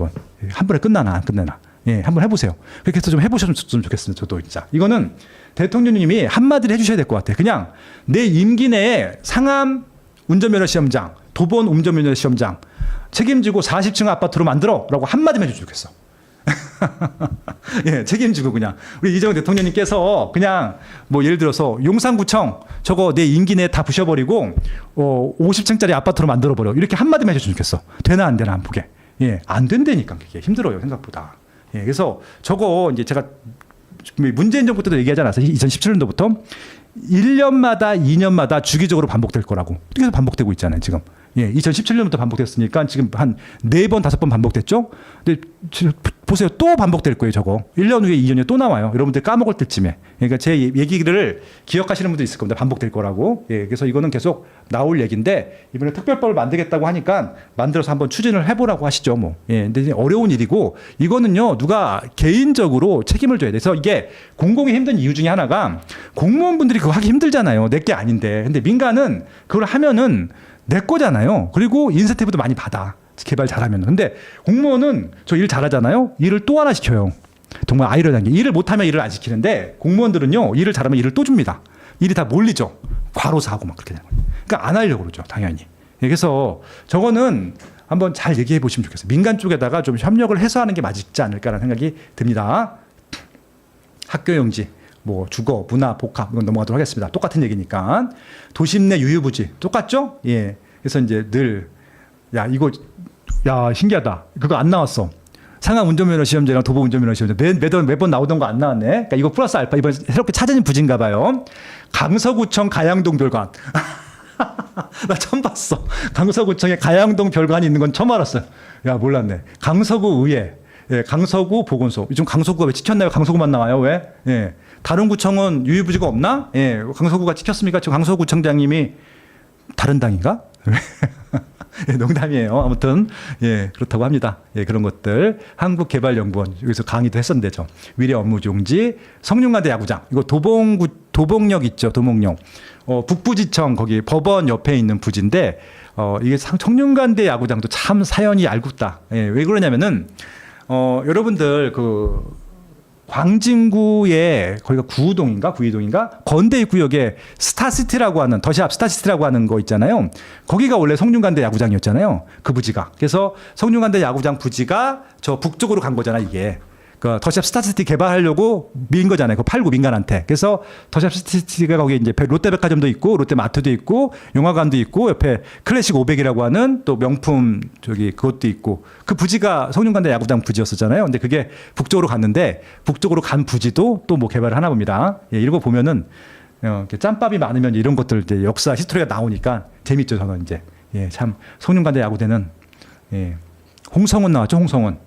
번에 끝나나 안 끝내나. 예, 한번 해보세요. 그렇게 해서 좀 해보셨으면 좋겠습니다. 저도 진짜. 이거는 대통령님이 한마디를 해주셔야 될 것 같아요. 그냥 내 임기 내에 상암 운전면허 시험장, 도본 운전면허 시험장 책임지고 40층 아파트로 만들어라고 한마디만 해주면 좋겠어. 예, 책임지고 그냥 우리 이재명 대통령님께서 그냥 뭐 예를 들어서 용산구청 저거 내 임기 내에 다 부셔버리고 50층짜리 아파트로 만들어버려 이렇게 한마디만 해주면 좋겠어. 되나 안 되나 안 보게. 예, 안 된다니까 그게 힘들어요 생각보다. 예, 그래서 저거 이제 제가 문재인 정부 때도 얘기하지 않았어요? 2017년도부터 1년마다 2년마다 주기적으로 반복될 거라고. 계속 반복되고 있잖아요 지금. 예, 2017년부터 반복됐으니까 지금 한 4번, 5번 반복됐죠? 근데 보세요. 또 반복될 거예요, 저거. 1년 후에 2년 후에 또 나와요. 여러분들 까먹을 때쯤에. 그러니까 제 얘기를 기억하시는 분도 있을 겁니다. 반복될 거라고. 예, 그래서 이거는 계속 나올 얘기인데 이번에 특별법을 만들겠다고 하니까 만들어서 한번 추진을 해보라고 하시죠, 뭐. 예, 근데 어려운 일이고 이거는요, 누가 개인적으로 책임을 져야 돼. 그래서 이게 공공이 힘든 이유 중에 하나가 공무원분들이 그거 하기 힘들잖아요. 내 게 아닌데. 근데 민간은 그걸 하면은 내 거잖아요. 그리고 인센티브도 많이 받아. 개발 잘하면. 근데 공무원은 저 일 잘하잖아요. 일을 또 하나 시켜요. 정말 아이러니한 게 일을 못하면 일을 안 시키는데 공무원들은요. 일을 잘하면 일을 또 줍니다. 일이 다 몰리죠. 과로사하고 막 그렇게 되는 거예요. 그러니까 안 하려고 그러죠. 당연히. 그래서 저거는 한번 잘 얘기해 보시면 좋겠어요. 민간 쪽에다가 좀 협력을 해서 하는 게 맞지 않을까라는 생각이 듭니다. 학교용지. 뭐 주거, 문화, 복합 이건 넘어가도록 하겠습니다. 똑같은 얘기니까. 도심 내 유휴부지 똑같죠? 예. 그래서 이제 늘 야 이거 야 신기하다. 그거 안 나왔어. 상암 운전면허 시험제랑 도보 운전면허 시험제 매번 나오던 거 안 나왔네. 그러니까 이거 플러스 알파 이번 새롭게 찾은 부지인가 봐요. 강서구청 가양동 별관. 나 처음 봤어. 강서구청에 가양동 별관이 있는 건 처음 알았어요. 야 몰랐네. 강서구 의회. 예, 강서구 보건소. 요즘 강서구가 왜 찍혔나요? 강서구만 나와요? 왜? 예. 다른 구청은 유휴부지가 없나? 예, 강서구가 찍혔습니까? 지금 강서구청장님이 다른 당인가? 예, 농담이에요. 아무튼 예 그렇다고 합니다. 예, 그런 것들 한국개발연구원 여기서 강의도 했었는데죠. 위례 업무용지, 성균관대 야구장 이거 도봉역 있죠. 도봉역 북부지청 거기 법원 옆에 있는 부지인데 이게 성균관대 야구장도 참 사연이 얄궂다. 예, 왜 그러냐면은 여러분들 그 광진구에 거기가 구이동인가 건대 구역에 스타시티라고 하는 더샵 스타시티라고 하는 거 있잖아요. 거기가 원래 성균관대 야구장이었잖아요. 그 부지가. 그래서 성균관대 야구장 부지가 저 북쪽으로 간 거잖아 이게. 그 더샵 스타시티 개발하려고 밀린 거잖아요. 그 팔고 민간한테. 그래서 더샵 스타시티가 거기 이제 롯데백화점도 있고 롯데마트도 있고 영화관도 있고 옆에 클래식 500이라고 하는 또 명품 저기 그것도 있고 그 부지가 성균관대 야구장 부지였었잖아요. 근데 그게 북쪽으로 갔는데 북쪽으로 간 부지도 또 뭐 개발을 하나 봅니다. 예, 이런 거 보면은 짬밥이 많으면 이런 것들 이제 역사 히스토리가 나오니까 재밌죠. 저는 이제 예, 참 성균관대 야구대는 예. 홍성원 나왔죠, 홍성원.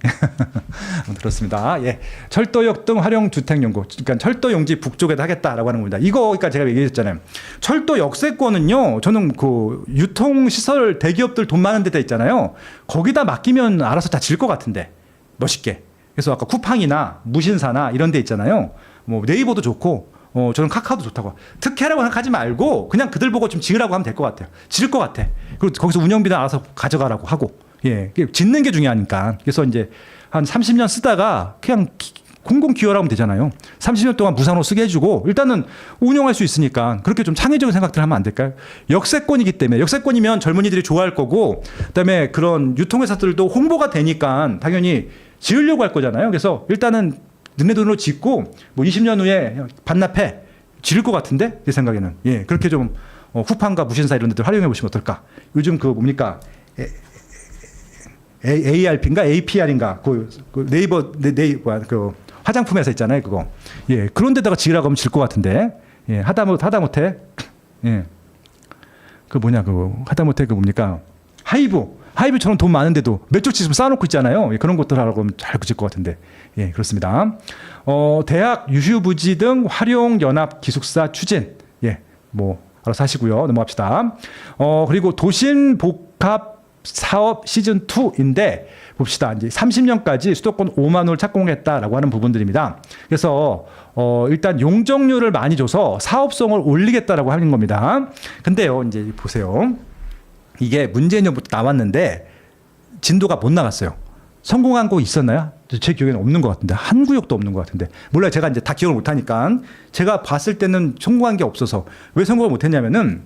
그렇습니다. 예. 철도역 등 활용 주택연구. 그러니까 철도용지 북쪽에다 하겠다라고 하는 겁니다. 이거, 그러니까 제가 얘기했잖아요. 철도 역세권은요, 저는 그 유통시설 대기업들 돈 많은 데다 있잖아요. 거기다 맡기면 알아서 다 질 것 같은데. 멋있게. 그래서 아까 쿠팡이나 무신사나 이런 데 있잖아요. 뭐 네이버도 좋고, 저는 카카오도 좋다고. 특혜라고 생각하지 말고 그냥 그들 보고 좀 지으라고 하면 될 것 같아요. 지을 것 같아. 그리고 거기서 운영비는 알아서 가져가라고 하고. 예, 짓는 게 중요하니까. 그래서 이제 한 30년 쓰다가 그냥 공공 기여를 하면 되잖아요. 30년 동안 무상으로 쓰게 해주고 일단은 운영할 수 있으니까 그렇게 좀 창의적인 생각들 하면 안 될까요? 역세권이기 때문에 역세권이면 젊은이들이 좋아할 거고 그다음에 그런 유통회사들도 홍보가 되니까 당연히 지으려고 할 거잖아요. 그래서 일단은 너네 돈으로 짓고 뭐 20년 후에 반납해 지을 것 같은데 제 생각에는 예 그렇게 좀 쿠팡과 무신사 이런 데들 활용해 보시면 어떨까? 요즘 그 뭡니까? ARP인가 APR인가 그 네이버 그 화장품 회사 있잖아요 그거 예 그런 데다가 지으라고 하면 질 것 같은데 예 하다못해 예 그 뭐냐 그 하다못해 그 뭡니까 하이브처럼 돈 많은데도 몇 조치 좀 쌓아놓고 있잖아요 예, 그런 것들 하라고 하면 잘 그칠 것 같은데 예 그렇습니다. 대학 유휴부지 등 활용 연합 기숙사 추진 예 뭐 알아서 하시고요 넘어갑시다. 그리고 도심 복합 사업 시즌 2인데 봅시다. 이제 30년까지 수도권 5만 호를 착공했다라고 하는 부분들입니다. 그래서 일단 용적률을 많이 줘서 사업성을 올리겠다라고 하는 겁니다. 근데요, 이제 보세요. 이게 문재인 정부부터 나왔는데 진도가 못 나갔어요. 성공한 거 있었나요? 제 기억에는 없는 것 같은데 한 구역도 없는 것 같은데 몰라요. 제가 이제 다 기억을 못하니까 제가 봤을 때는 성공한 게 없어서 왜 성공을 못했냐면은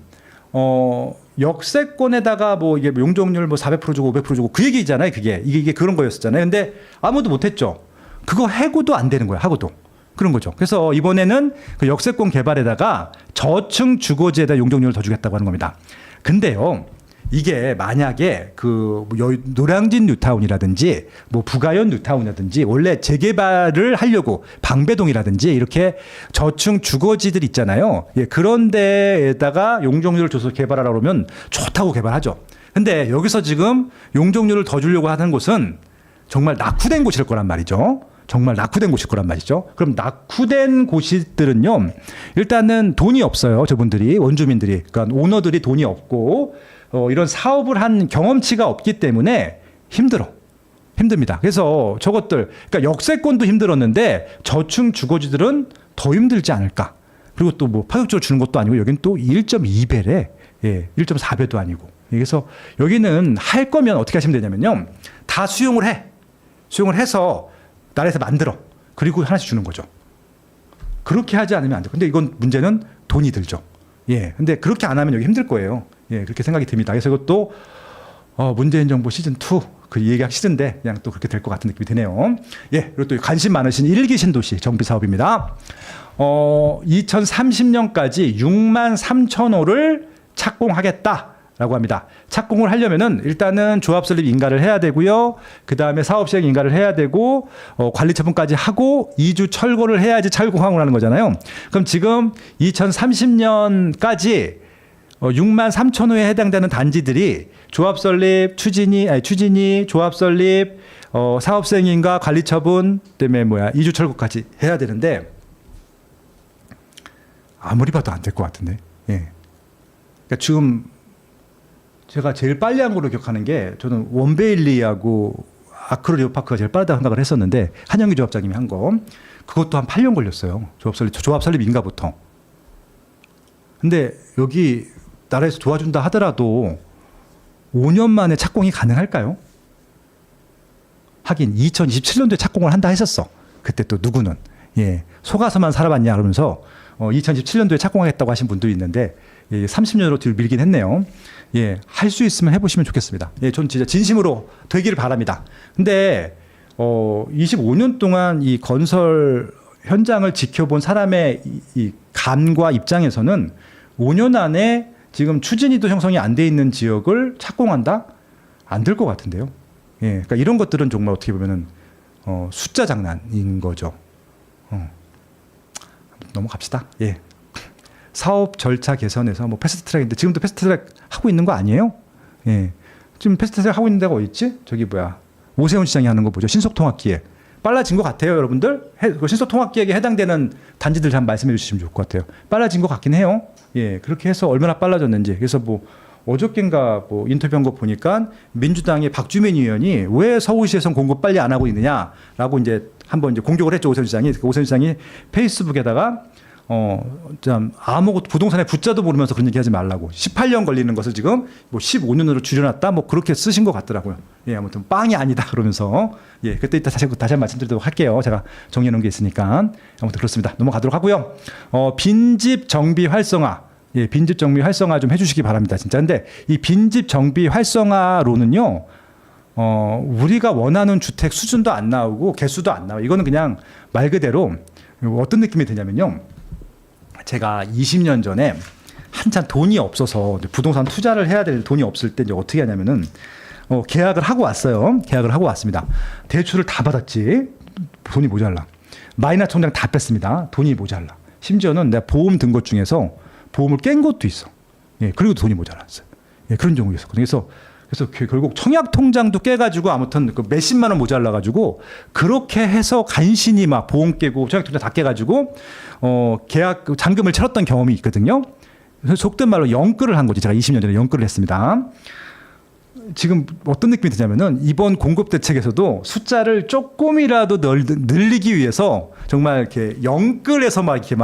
역세권에다가 뭐 이게 용적률 뭐 400% 주고 500% 주고 그 얘기잖아요. 이게 그런 거였었잖아요. 근데 아무도 못했죠. 그거 해고도 안 되는 거예요. 하고도. 그런 거죠. 그래서 이번에는 그 역세권 개발에다가 저층 주거지에다 용적률을 더 주겠다고 하는 겁니다. 근데요, 이게 만약에 그 노량진 뉴타운이라든지 뭐 부가현 뉴타운이라든지 원래 재개발을 하려고 방배동이라든지 이렇게 저층 주거지들 있잖아요. 예, 그런 데에다가 용적률을 줘서 개발하라고 그러면 좋다고 개발하죠. 근데 여기서 지금 용적률을 더 주려고 하는 곳은 정말 낙후된 곳일 거란 말이죠. 정말 낙후된 곳일 거란 말이죠. 그럼 낙후된 곳들은요, 일단은 돈이 없어요. 저분들이, 원주민들이. 그러니까 오너들이 돈이 없고, 이런 사업을 한 경험치가 없기 때문에 힘듭니다. 그래서 저것들, 그러니까 역세권도 힘들었는데 저층 주거지들은 더 힘들지 않을까. 그리고 또 뭐 파격적으로 주는 것도 아니고 여기는 또 1.2배래. 예, 1.4배도 아니고. 그래서 여기는 할 거면 어떻게 하시면 되냐면요. 다 수용을 해서 나라에서 만들어. 그리고 하나씩 주는 거죠. 그렇게 하지 않으면 안 돼요. 근데 이건 문제는 돈이 들죠. 예. 근데 그렇게 안 하면 여기 힘들 거예요. 예. 그렇게 생각이 듭니다. 그래서 이것도 문재인 정부 시즌2 그 얘기하기 싫은데 그냥 또 그렇게 될 것 같은 느낌이 드네요. 예. 그리고 또 관심 많으신 1기 신도시 정비 사업입니다. 2030년까지 6만 3천 호를 착공하겠다. 라고 합니다. 착공을 하려면은 일단은 조합 설립 인가를 해야 되고요. 그 다음에 사업 시행 인가를 해야 되고, 관리 처분까지 하고 2주 철거를 해야지 착공을 하는 거잖아요. 그럼 지금 2030년까지 6만 3천 호에 해당되는 단지들이 조합 설립, 추진이, 조합 설립, 사업 시행 인가, 관리 처분, 그다음에 2주 철거까지 해야 되는데 아무리 봐도 안 될 것 같은데. 예. 그러니까 지금 제가 제일 빨리 한 걸로 기억하는 게 저는 원베일리하고 아크로 리오파크가 제일 빠르다고 생각을 했었는데 한영기 조합장님이 한 거. 그것도 한 8년 걸렸어요. 조합 설립 인가부터. 근데 여기 나라에서 도와준다 하더라도 5년 만에 착공이 가능할까요? 하긴 2027년도에 착공을 한다 했었어. 그때 또 누구는. 예. 속아서만 살아봤냐 그러면서 2017년도에 착공하겠다고 하신 분도 있는데 30년으로 뒤로 밀긴 했네요. 예, 할 수 있으면 해보시면 좋겠습니다. 예, 전 진짜 진심으로 되기를 바랍니다. 근데 25년 동안 이 건설 현장을 지켜본 사람의 이 감과 입장에서는 5년 안에 지금 추진위도 형성이 안 돼 있는 지역을 착공한다? 안 될 것 같은데요. 예, 그러니까 이런 것들은 정말 어떻게 보면은 숫자 장난인 거죠. 넘어갑시다. 예. 사업 절차 개선에서 뭐 패스트트랙인데 지금도 패스트트랙 하고 있는 거 아니에요? 예. 지금 패스트트랙 하고 있는 데가 어디 있지? 저기 오세훈 시장이 하는 거 보죠. 신속통합기획. 빨라진 것 같아요, 여러분들. 신속통합기획에 해당되는 단지들 좀 말씀해 주시면 좋을 것 같아요. 빨라진 것 같긴 해요. 예. 그렇게 해서 얼마나 빨라졌는지. 그래서 어저께인가 인터뷰한 거 보니까 민주당의 박주민 의원이 왜 서울시에선 공급 빨리 안 하고 있느냐라고 이제 한번 이제 공격을 했죠, 오세훈 시장이. 오세훈 시장이 페이스북에다가 참 아무것도 부동산의 부자도 모르면서 그런 얘기 하지 말라고. 18년 걸리는 것을 지금 15년으로 줄여놨다. 그렇게 쓰신 것 같더라고요. 예, 아무튼 빵이 아니다 그러면서. 예, 그때 이따 다시 한번 말씀드리도록 할게요. 제가 정리해 놓은 게 있으니까. 아무튼 그렇습니다. 넘어가도록 하고요. 빈집 정비 활성화. 예, 빈집 정비 활성화 좀 해주시기 바랍니다. 진짜. 근데 이 빈집 정비 활성화로는요, 우리가 원하는 주택 수준도 안 나오고 개수도 안 나와요. 이거는 그냥 말 그대로 어떤 느낌이 드냐면요. 제가 20년 전에 한참 돈이 없어서 부동산 투자를 해야 될 돈이 없을 때 이제 어떻게 하냐면은 계약을 하고 왔어요. 계약을 하고 왔습니다. 대출을 다 받았지. 돈이 모자라. 마이너 통장 다 뺐습니다. 돈이 모자라. 심지어는 내가 보험 든 것 중에서 보험을 깬 것도 있어. 예, 그리고 돈이 모자랐어요. 예, 그런 경우가 있었거든요. 그래서 결국 청약 통장도 깨가지고 아무튼 그 몇십만 원 모자라가지고 그렇게 해서 간신히 보험 깨고 청약 통장 다 깨가지고 계약 잔금을 치렀던 경험이 있거든요. 그래서 속된 말로 영끌을 한 거지. 제가 20년 전에 영끌을 했습니다. 지금 어떤 느낌이 드냐면은 이번 공급 대책에서도 숫자를 조금이라도 늘리기 위해서 정말 이렇게 영끌해서 이렇게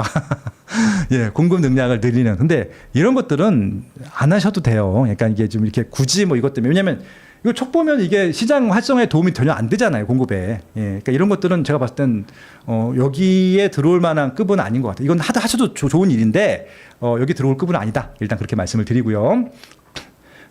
예, 공급 능력을 늘리는. 근데 이런 것들은 안 하셔도 돼요. 그러니까 이게 좀 이렇게 굳이 이것 때문에. 왜냐면 이거 촉 보면 이게 시장 활성화에 도움이 전혀 안 되잖아요, 공급에. 예, 그러니까 이런 것들은 제가 봤을 땐 여기에 들어올 만한 급은 아닌 것 같아요. 이건 하셔도 좋은 일인데 여기 들어올 급은 아니다. 일단 그렇게 말씀을 드리고요.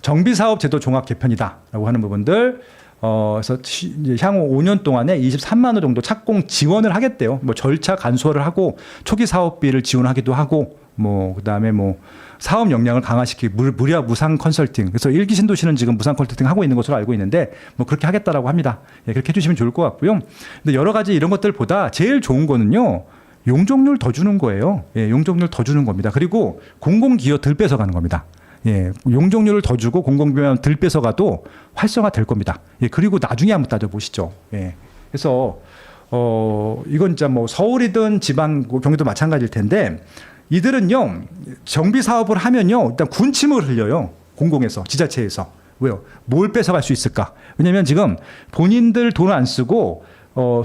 정비사업제도 종합 개편이다라고 하는 부분들. 그래서 이제 향후 5년 동안에 23만 원 정도 착공 지원을 하겠대요. 뭐 절차 간소화를 하고 초기 사업비를 지원하기도 하고 뭐 그다음에 뭐 사업 역량을 강화시키고 무료 무상 컨설팅. 그래서 일기 신도시는 지금 무상 컨설팅 하고 있는 것으로 알고 있는데 뭐 그렇게 하겠다라고 합니다. 예, 그렇게 해주시면 좋을 것 같고요. 근데 여러 가지 이런 것들보다 제일 좋은 거는요. 용적률 더 주는 거예요. 예, 용적률 더 주는 겁니다. 그리고 공공기여 덜 뺏어가는 겁니다. 예, 용적률을 더 주고 공공기관 덜 뺏어가도 활성화 될 겁니다. 예, 그리고 나중에 한번 따져보시죠. 예, 그래서 이건 진짜 뭐 서울이든 지방 경기도 마찬가지일 텐데 이들은요 정비 사업을 하면요 일단 군침을 흘려요. 공공에서 지자체에서. 왜요? 뭘 뺏어갈 수 있을까? 왜냐하면 지금 본인들 돈을 안 쓰고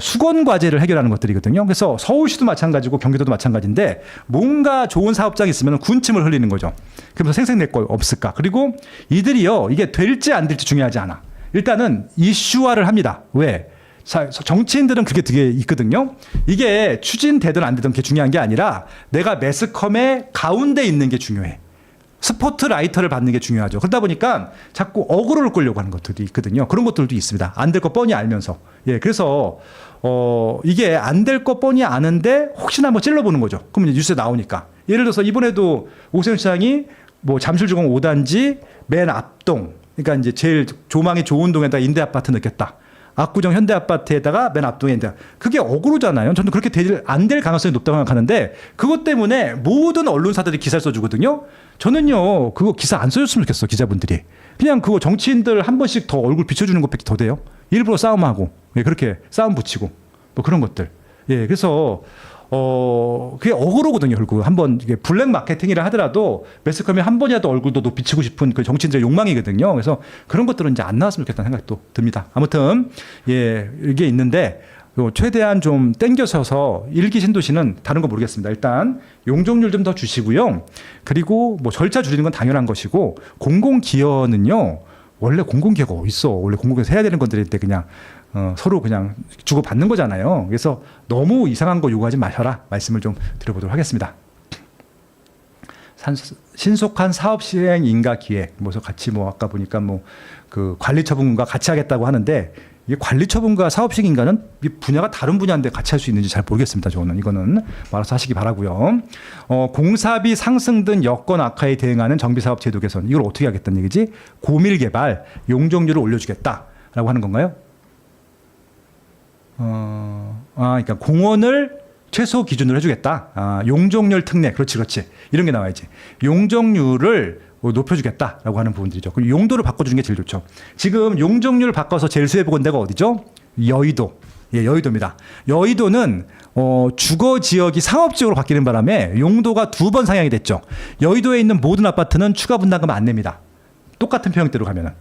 수건 과제를 해결하는 것들이거든요. 그래서 서울시도 마찬가지고 경기도도 마찬가지인데 뭔가 좋은 사업장이 있으면 군침을 흘리는 거죠. 그래서 생색낼 거 없을까? 그리고 이들이요 이게 될지 안 될지 중요하지 않아. 일단은 이슈화를 합니다. 왜? 정치인들은 그게 되게 있거든요. 이게 추진되든 안 되든 그게 중요한 게 아니라 내가 매스컴의 가운데 있는 게 중요해. 스포트라이터를 받는 게 중요하죠. 그러다 보니까 자꾸 어그로를 끌려고 하는 것들이 있거든요. 그런 것들도 있습니다. 안 될 거 뻔히 알면서. 예, 그래서 이게 안 될 거 뻔히 아는데 혹시나 한번 찔러보는 거죠. 그러면 이제 뉴스에 나오니까. 예를 들어서 이번에도 오세훈 시장이 뭐 잠실주공 5단지 맨 앞동, 그러니까 이제 제일 조망이 좋은 동에다 임대 아파트 넣겠다. 압구정 현대아파트에다가 맨 앞동에 있는데 그게 어그로잖아요. 저는 그렇게 안 될 가능성이 높다고 생각하는데 그것 때문에 모든 언론사들이 기사를 써주거든요. 저는요 그거 기사 안 써줬으면 좋겠어. 기자분들이 그냥 그거 정치인들 한 번씩 더 얼굴 비춰주는 것밖에 더 돼요. 일부러 싸움하고 예, 그렇게 싸움 붙이고 뭐 그런 것들. 예, 그래서 그게 어그로거든요. 결국 한번 이게 블랙 마케팅이라 하더라도 매스컴이 한 번이라도 얼굴도 비치고 싶은 그 정치인들의 욕망이거든요. 그래서 그런 것들은 이제 안 나왔으면 좋겠다는 생각도 듭니다. 아무튼 예 이게 있는데 최대한 좀 땡겨서서 일기 신도시는 다른 거 모르겠습니다. 일단 용적률 좀 더 주시고요. 그리고 뭐 절차 줄이는 건 당연한 것이고 공공기여는요 원래 공공기여가 어디 있어? 원래 공공기여에서 해야 되는 것들인데 그냥 서로 그냥 주고받는 거잖아요. 그래서 너무 이상한 거 요구하지 마셔라 말씀을 좀 드려보도록 하겠습니다. 신속한 사업 시행 인가 기획, 뭐 같이 뭐 아까 보니까 뭐 그 관리 처분과 같이 하겠다고 하는데 이게 관리 처분과 사업 시행 인가는 분야가 다른 분야인데 같이 할 수 있는지 잘 모르겠습니다. 저는 이거는 알아서 하시기 바라고요. 공사비 상승 등 여건 악화에 대응하는 정비사업 제도 개선 이걸 어떻게 하겠다는 얘기지? 고밀 개발 용적률을 올려주겠다라고 하는 건가요? 그러니까 공원을 최소 기준으로 해주겠다. 용적률 특례, 그렇지. 이런 게 나와야지. 용적률을 높여주겠다라고 하는 부분들이죠. 그리고 용도를 바꿔주는 게 제일 좋죠. 지금 용적률을 바꿔서 제일 수혜보건 데가 어디죠? 여의도. 예, 여의도입니다. 여의도는 주거 지역이 상업 지역으로 바뀌는 바람에 용도가 2번 상향이 됐죠. 여의도에 있는 모든 아파트는 추가 분담금 안 냅니다. 똑같은 평형대로 가면은.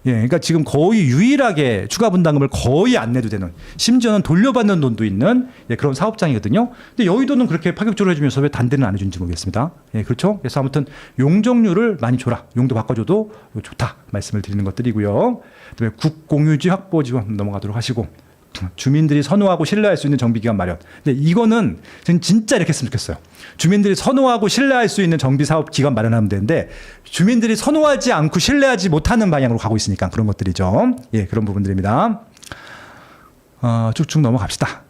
예, 그러니까 지금 거의 유일하게 추가 분담금을 거의 안 내도 되는, 심지어는 돌려받는 돈도 있는 예, 그런 사업장이거든요. 근데 여의도는 그렇게 파격적으로 해주면서 왜 단대는 안 해주는지 모르겠습니다. 예, 그렇죠. 그래서 아무튼 용적률을 많이 줘라. 용도 바꿔줘도 좋다. 말씀을 드리는 것들이고요. 그다음에 국공유지 확보 지원 넘어가도록 하시고, 주민들이 선호하고 신뢰할 수 있는 정비기관 마련. 근데 이거는 진짜 이렇게 했으면 좋겠어요. 주민들이 선호하고 신뢰할 수 있는 정비사업기관 마련하면 되는데 주민들이 선호하지 않고 신뢰하지 못하는 방향으로 가고 있으니까 그런 것들이죠. 예, 그런 부분들입니다. 쭉쭉 넘어갑시다.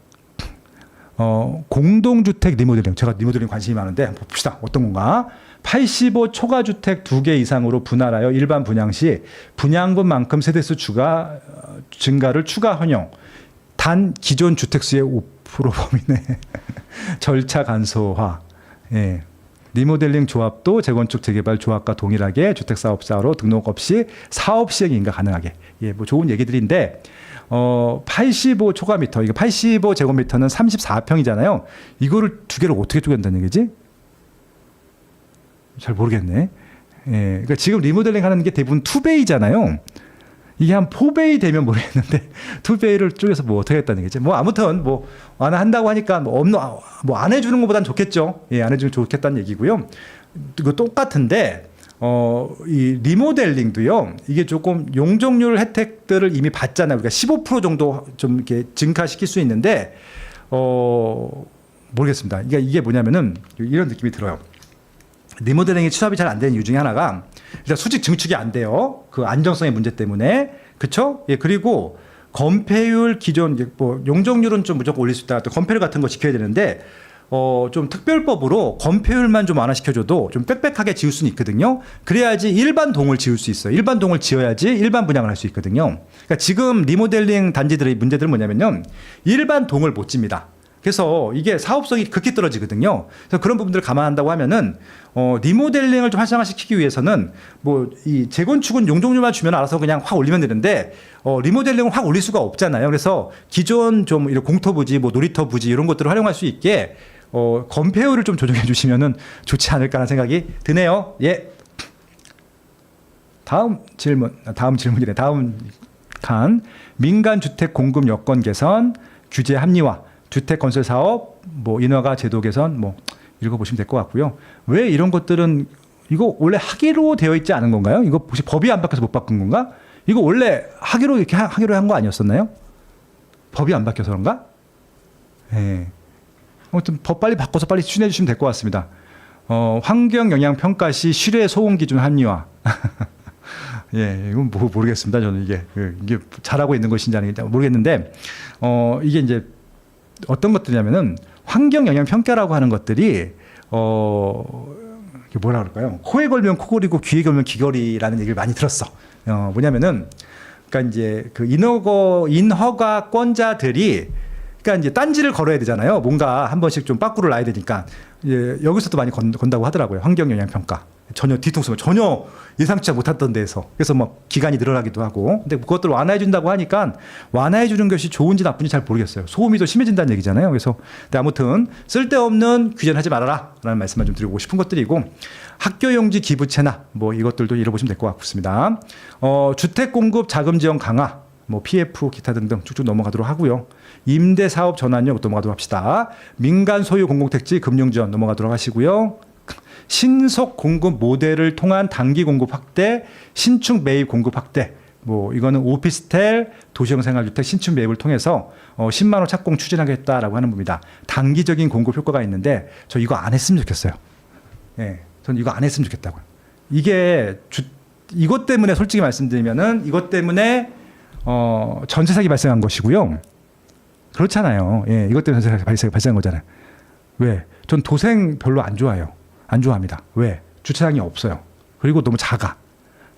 공동주택 리모델링. 제가 리모델링 관심이 많은데 한번 봅시다. 어떤 건가? 85 초과주택 2개 이상으로 분할하여 일반 분양 시 분양분만큼 세대수 증가를 추가 헌용. 단 기존 주택수의 5% 범위내 절차 간소화. 예. 리모델링 조합도 재건축 재개발 조합과 동일하게 주택사업자로 등록 없이 사업 시행 인가 가능하게. 예, 뭐 좋은 얘기들인데 85 초과미터, 이게 85 제곱미터는 34평이잖아요. 이거를 두 개를 어떻게 쪼갠다는 얘기지? 잘 모르겠네. 예, 그러니까 지금 리모델링 하는 게 대부분 투베이잖아요. 이게 한 4베이 되면 모르겠는데 2베이를 쪼개서 뭐 어떻게 했다는 얘기지? 뭐 아무튼 뭐 안 한다고 하니까 뭐 안 해주는 것보단 좋겠죠. 예, 안 해주면 좋겠다는 얘기고요. 이거 똑같은데 이 리모델링도요, 이게 조금 용적률 혜택들을 이미 받잖아요. 우리가 15% 정도 좀 이렇게 증가시킬 수 있는데, 모르겠습니다. 이게 뭐냐면은 이런 느낌이 들어요. 리모델링이 취업이 잘 안 되는 이유 중에 하나가 일단 수직 증축이 안 돼요. 그 안정성의 문제 때문에. 그쵸? 예, 그리고 건폐율 기존, 뭐 용적률은 좀 무조건 올릴 수 있다. 또 건폐율 같은 거 지켜야 되는데, 좀 특별법으로 건폐율만 좀 완화시켜줘도 좀 빽빽하게 지을 수는 있거든요. 그래야지 일반 동을 지을 수 있어요. 일반 동을 지어야지 일반 분양을 할 수 있거든요. 그러니까 지금 리모델링 단지들의 문제들은 뭐냐면요, 일반 동을 못 집니다. 그래서 이게 사업성이 극히 떨어지거든요. 그래서 그런 부분들을 감안한다고 하면은, 리모델링을 좀 활성화시키기 위해서는 뭐 이 재건축은 용적률만 주면 알아서 그냥 확 올리면 되는데, 리모델링을 확 올릴 수가 없잖아요. 그래서 기존 좀 이런 공터 부지, 뭐 놀이터 부지 이런 것들을 활용할 수 있게 건폐율을 좀 조정해 주시면은 좋지 않을까라는 생각이 드네요. 예. 다음 질문이래. 다음 칸. 민간 주택 공급 여건 개선, 규제 합리화, 주택 건설 사업, 뭐 인허가 제도 개선, 뭐 읽어보시면 될 것 같고요. 왜 이런 것들은 이거 원래 하기로 되어 있지 않은 건가요? 이거 혹시 법이 안 바뀌어서 못 바꾼 건가? 이거 원래 하기로 이렇게 하기로 한 거 아니었었나요? 법이 안 바뀌어서 그런가? 예. 아무튼 법 빨리 바꿔서 빨리 추진해 주시면 될 것 같습니다. 환경 영향 평가 시 실외 소음 기준 합리화. 예, 이건 뭐 모르겠습니다. 저는 이게 잘하고 있는 것인지 아닌지 모르겠는데, 이게 이제 어떤 것들이냐면은 환경 영향 평가라고 하는 것들이 이게 뭐라 그럴까요? 코에 걸면 코골이고 귀에 걸면 귀걸이라는 얘기를 많이 들었어. 뭐냐면은, 그러니까 이제 그 인허가권자들이, 그러니까 이제 딴지를 걸어야 되잖아요. 뭔가 한 번씩 좀 빠꾸를 놔야 되니까. 예, 여기서도 많이 건다고 하더라고요. 환경 영향 평가. 전혀 뒤통수 전혀 예상치 못했던 데에서. 그래서 뭐 기간이 늘어나기도 하고. 근데 그것들을 완화해 준다고 하니까 완화해 주는 것이 좋은지 나쁜지 잘 모르겠어요. 소음이 더 심해진다는 얘기잖아요. 그래서 근데 아무튼 쓸데없는 규제는 하지 말아라 라는 말씀만 좀 드리고 싶은 것들이고, 학교용지 기부 체납 뭐 이것들도 읽어보시면 될 것 같습니다. 주택 공급 자금 지원 강화, 뭐 PF 기타 등등 쭉쭉 넘어가도록 하고요. 임대 사업 전환력 넘어가도록 합시다. 민간 소유 공공택지 금융 지원 넘어가도록 하시고요. 신속 공급 모델을 통한 단기 공급 확대, 신축 매입 공급 확대. 뭐 이거는 오피스텔, 도시형 생활주택 신축 매입을 통해서 10만 호 착공 추진하겠다라고 하는 겁니다. 단기적인 공급 효과가 있는데 저 이거 안 했으면 좋겠어요. 예, 전 이거 안 했으면 좋겠다고요. 이것 때문에 솔직히 말씀드리면은 이것 때문에 전세 사기 발생한 것이고요. 그렇잖아요. 예, 이것 때문에 전세 사기 발생한 거잖아요. 왜? 전 도생 별로 안 좋아해요. 안 좋아합니다. 왜? 주차장이 없어요. 그리고 너무 작아.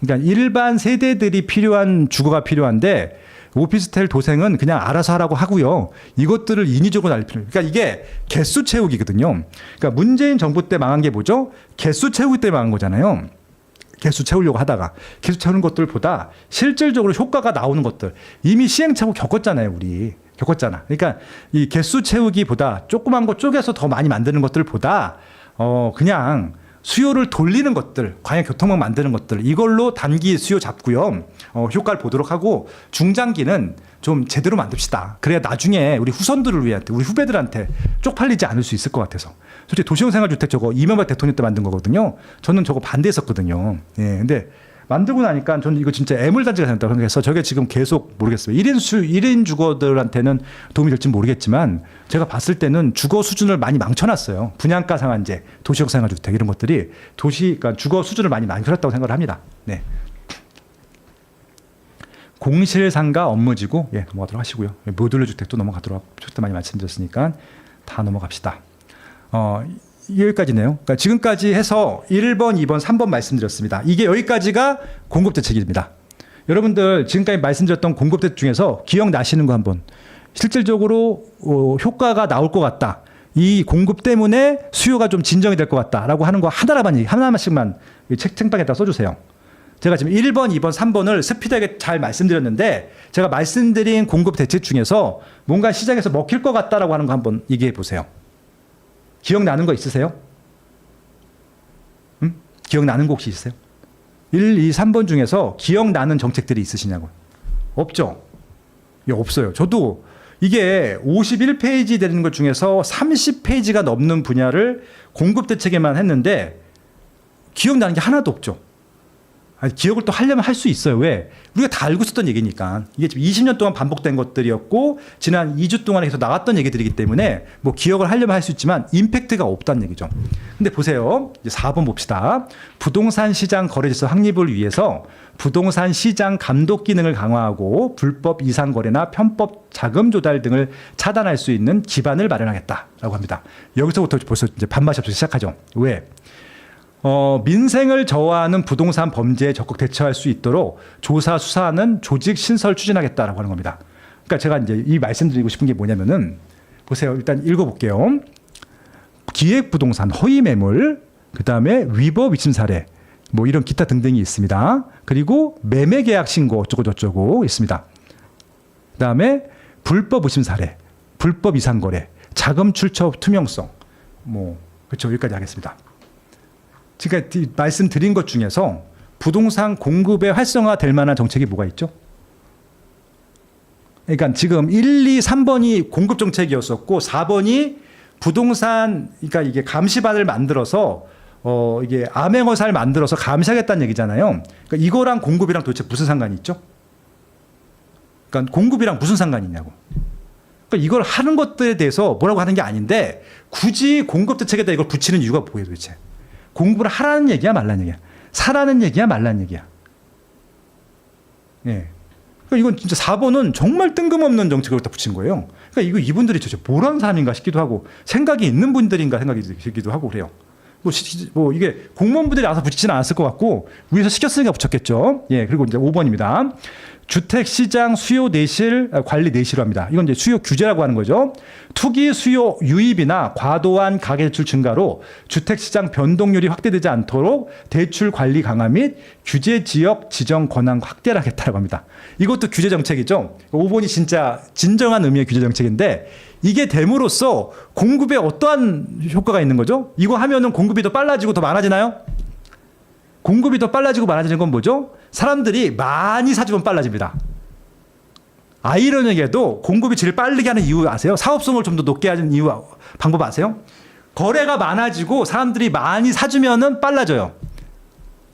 그러니까 일반 세대들이 필요한 주거가 필요한데 오피스텔 도생은 그냥 알아서 하라고 하고요. 이것들을 인위적으로 날릴 필요. 그러니까 이게 개수 채우기거든요. 그러니까 문재인 정부 때 망한 게 뭐죠? 개수 채우기 때 망한 거잖아요. 개수 채우려고 하다가 개수 채우는 것들보다 실질적으로 효과가 나오는 것들 이미 시행착오 겪었잖아요. 우리 겪었잖아. 그러니까 이 개수 채우기보다 조그만 거 쪼개서 더 많이 만드는 것들보다 그냥 수요를 돌리는 것들, 광역 교통망 만드는 것들, 이걸로 단기 수요 잡고요. 효과를 보도록 하고 중장기는 좀 제대로 만듭시다. 그래야 나중에 우리 후손들을 위해, 우리 후배들한테 쪽팔리지 않을 수 있을 것 같아서. 솔직히 도시형 생활주택 저거 이명박 대통령 때 만든 거거든요. 저는 저거 반대했었거든요. 예, 근데 만들고 나니까 저는 이거 진짜 애물단지가 된다고 생각해서 저게 지금 계속 모르겠어요. 1인 주거들한테는 도움이 될지 모르겠지만 제가 봤을 때는 주거 수준을 많이 망쳐놨어요. 분양가 상한제, 도시형 생활주택 이런 것들이 그러니까 주거 수준을 많이 망쳐놨다고 생각을 합니다. 네. 공실상가 업무지구 넘어가도록 하시고요. 모듈러 주택도 넘어가도록 주택 많이 말씀드렸으니까 다 넘어갑시다. 여기까지네요. 그러니까 지금까지 해서 1번, 2번, 3번 말씀드렸습니다. 이게 여기까지가 공급대책입니다. 여러분들 지금까지 말씀드렸던 공급대책 중에서 기억나시는 거 한번. 실질적으로 효과가 나올 것 같다. 이 공급 때문에 수요가 좀 진정이 될 것 같다라고 하는 거 하나만씩만 책방에다 써주세요. 제가 지금 1번, 2번, 3번을 스피드하게 잘 말씀드렸는데 제가 말씀드린 공급대책 중에서 뭔가 시장에서 먹힐 것 같다라고 하는 거 한번 얘기해 보세요. 기억나는 거 있으세요? 기억나는 거 혹시 있으세요? 1, 2, 3번 중에서 기억나는 정책들이 있으시냐고요? 없죠? 예, 없어요. 저도 이게 51페이지 되는 것 중에서 30페이지가 넘는 분야를 공급대책에만 했는데 기억나는 게 하나도 없죠. 아니, 기억을 또 하려면 할 수 있어요. 왜? 우리가 다 알고 있었던 얘기니까. 이게 지금 20년 동안 반복된 것들이었고 지난 2주 동안에 계속 나왔던 얘기들이기 때문에 뭐 기억을 하려면 할 수 있지만 임팩트가 없다는 얘기죠. 근데 보세요. 이제 4번 봅시다. 부동산 시장 거래질서 확립을 위해서 부동산 시장 감독 기능을 강화하고 불법 이상 거래나 편법 자금 조달 등을 차단할 수 있는 기반을 마련하겠다라고 합니다. 여기서부터 벌써 이제 반맛이 없이 시작하죠. 왜? 민생을 저하하는 부동산 범죄에 적극 대처할 수 있도록 조사 수사하는 조직 신설 추진하겠다라고 하는 겁니다. 그러니까 제가 이제 이 말씀드리고 싶은 게 뭐냐면은 보세요. 일단 읽어볼게요. 기획부동산 허위 매물, 그 다음에 위법 위침 사례, 뭐 이런 기타 등등이 있습니다. 그리고 매매 계약 신고 어쩌고 저쩌고 있습니다. 그 다음에 불법 의심 사례, 불법 이상 거래, 자금 출처 투명성, 뭐 그렇죠. 여기까지 하겠습니다. 제가 말씀드린 것 중에서 부동산 공급에 활성화될 만한 정책이 뭐가 있죠? 그러니까 지금 1, 2, 3번이 공급 정책이었었고 4번이 부동산, 그러니까 이게 감시반을 만들어서 이게 암행어사를 만들어서 감시하겠다는 얘기잖아요. 그러니까 이거랑 공급이랑 도대체 무슨 상관이 있죠? 그러니까 공급이랑 무슨 상관이 있냐고. 그러니까 이걸 하는 것들에 대해서 뭐라고 하는 게 아닌데 굳이 공급 대책에다 이걸 붙이는 이유가 뭐예요 도대체? 공부를 하라는 얘기야 말라는 얘기야. 사라는 얘기야 말라는 얘기야. 예. 그러니까 이건 진짜 4번은 정말 뜬금없는 정책을 갖다 붙인 거예요. 그러니까 이분들이 도대체 뭐라는 사람인가 싶기도 하고 생각이 있는 분들인가 생각이 들기도 하고 그래요. 뭐 이게 공무원분들이 알아서 붙이지는 않았을 것 같고 위에서 시켰으니까 붙였겠죠. 예. 그리고 이제 5번입니다. 주택시장 수요 내실 관리 내실로 합니다. 이건 이제 수요 규제라고 하는 거죠. 투기 수요 유입이나 과도한 가계대출 증가로 주택시장 변동률이 확대되지 않도록 대출 관리 강화 및 규제 지역 지정 권한 확대를 하겠다고 합니다. 이것도 규제 정책이죠. 5번이 진짜 진정한 의미의 규제 정책인데 이게 됨으로써 공급에 어떠한 효과가 있는 거죠? 이거 하면은 공급이 더 빨라지고 더 많아지나요? 공급이 더 빨라지고 많아지는 건 뭐죠? 사람들이 많이 사주면 빨라집니다. 아이러니하게도 공급이 제일 빠르게 하는 이유 아세요? 사업성을 좀 더 높게 하는 이유 방법 아세요? 거래가 많아지고 사람들이 많이 사주면은 빨라져요.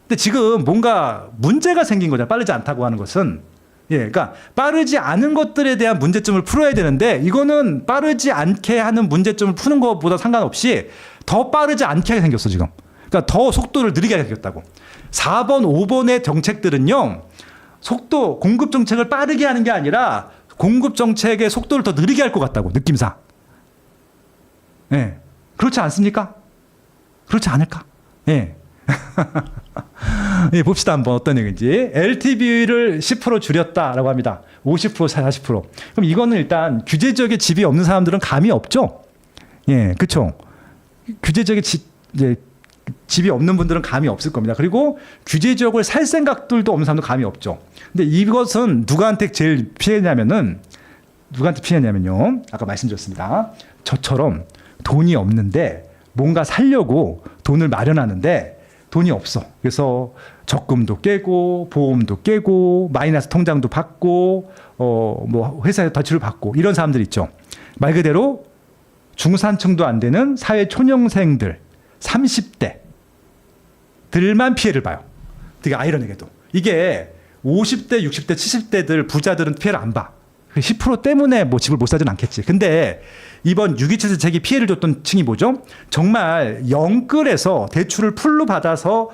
근데 지금 뭔가 문제가 생긴 거죠. 빠르지 않다고 하는 것은. 예, 그러니까 빠르지 않은 것들에 대한 문제점을 풀어야 되는데 이거는 빠르지 않게 하는 문제점을 푸는 것보다 상관없이 더 빠르지 않게 하게 생겼어 지금. 그러니까 더 속도를 느리게 하게 생겼다고. 4번, 5번의 정책들은요. 속도, 공급 정책을 빠르게 하는 게 아니라 공급 정책의 속도를 더 느리게 할 것 같다고 느낌상. 예. 그렇지 않습니까? 그렇지 않을까? 예. 예, 봅시다 한번 어떤 얘기인지. LTV를 10% 줄였다라고 합니다. 50%, 40%. 그럼 이거는 일단 규제적인 집이 없는 사람들은 감이 없죠? 예, 그렇죠. 규제적인 이제 집이 없는 분들은 감이 없을 겁니다. 그리고 규제 지역을 살 생각들도 없는 사람도 감이 없죠. 근데 이것은 누구한테 제일 피해냐면요. 아까 말씀드렸습니다. 저처럼 돈이 없는데 뭔가 살려고 돈을 마련하는데 돈이 없어. 그래서 적금도 깨고 보험도 깨고 마이너스 통장도 받고 뭐 회사에 대출을 받고 이런 사람들 있죠. 말 그대로 중산층도 안 되는 사회 초년생들 30대들만 피해를 봐요. 되게 아이러니하게도. 이게 50대, 60대, 70대들 부자들은 피해를 안 봐. 10% 때문에 뭐 집을 못 사진 않겠지. 근데 이번 6.27 대책이 피해를 줬던 층이 뭐죠? 정말 영끌에서 대출을 풀로 받아서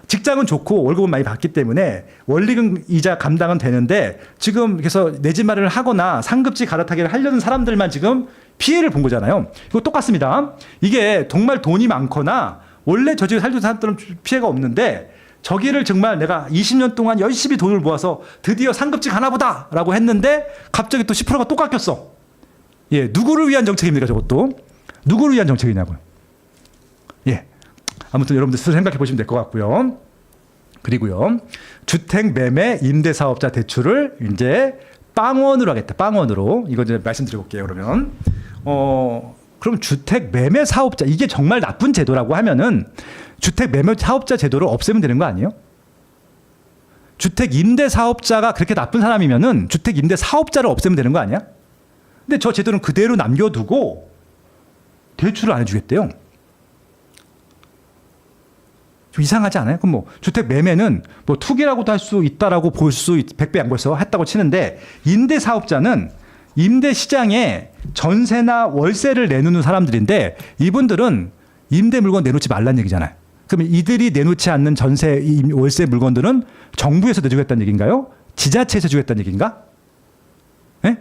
직장은 좋고 월급은 많이 받기 때문에 원리금 이자 감당은 되는데 지금 그래서 내 집 마련을 하거나 상급지 갈아타기를 하려는 사람들만 지금 피해를 본 거잖아요. 이거 똑같습니다. 이게 정말 돈이 많거나 원래 저 집에 살던 사람들은 피해가 없는데 저기를 정말 내가 20년 동안 열심히 돈을 모아서 드디어 상급지 가나보다 라고 했는데 갑자기 또 10%가 또 깎였어. 예, 누구를 위한 정책입니까 저것도? 누구를 위한 정책이냐고요. 예, 아무튼 여러분들 스스로 생각해 보시면 될 것 같고요. 그리고요, 주택 매매 임대사업자 대출을 이제 빵원으로 하겠다. 빵원으로. 이거 이제 말씀드려 볼게요. 그러면 그럼 주택 매매 사업자 이게 정말 나쁜 제도라고 하면은 주택 매매 사업자 제도를 없애면 되는 거 아니에요? 주택 임대 사업자가 그렇게 나쁜 사람이면은 주택 임대 사업자를 없애면 되는 거 아니야? 근데 저 제도는 그대로 남겨두고 대출을 안 해주겠대요. 좀 이상하지 않아요? 그럼 뭐 주택 매매는 뭐 투기라고도 할 수 있다라고 볼 수 100배 양보해서 했다고 치는데 임대 사업자는 임대 시장에 전세나 월세를 내놓는 사람들인데 이분들은 임대 물건 내놓지 말란 얘기잖아요. 그러면 이들이 내놓지 않는 전세, 월세 물건들은 정부에서 내주겠다는 얘기인가요? 지자체에서 주겠다는 얘기인가? 예?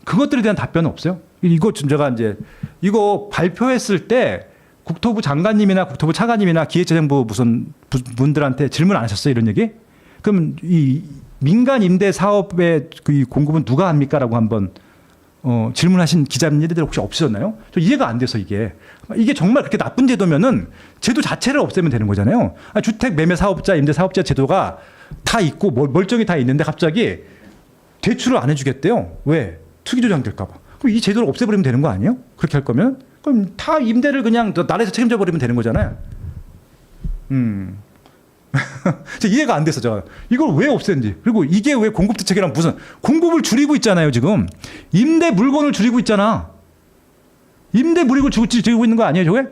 그것들에 대한 답변은 없어요. 이거 제가 이제 이거 발표했을 때 국토부 장관님이나 국토부 차관님이나 기획재정부 무슨 분들한테 질문 안 하셨어요? 이런 얘기? 그럼 이 민간 임대 사업의 그 공급은 누가 합니까?라고 한번 질문하신 기자님들 혹시 없으셨나요? 저 이해가 안 돼서 이게 정말 그렇게 나쁜 제도면은 제도 자체를 없애면 되는 거잖아요. 주택 매매 사업자, 임대 사업자 제도가 다 있고 멀쩡히 다 있는데 갑자기 대출을 안 해주겠대요. 왜? 투기 조장될까 봐. 그럼 이 제도를 없애버리면 되는 거 아니에요? 그렇게 할 거면? 그럼 다 임대를 그냥 나라에서 책임져 버리면 되는 거잖아요. 이해가 안 돼서 제가 이걸 왜 없앴는지. 그리고 이게 왜 공급 대책이랑 무슨 공급을 줄이고 있잖아요. 지금 임대 물건을 줄이고 있잖아. 임대 물건을 줄이고 있는 거 아니에요, 저게?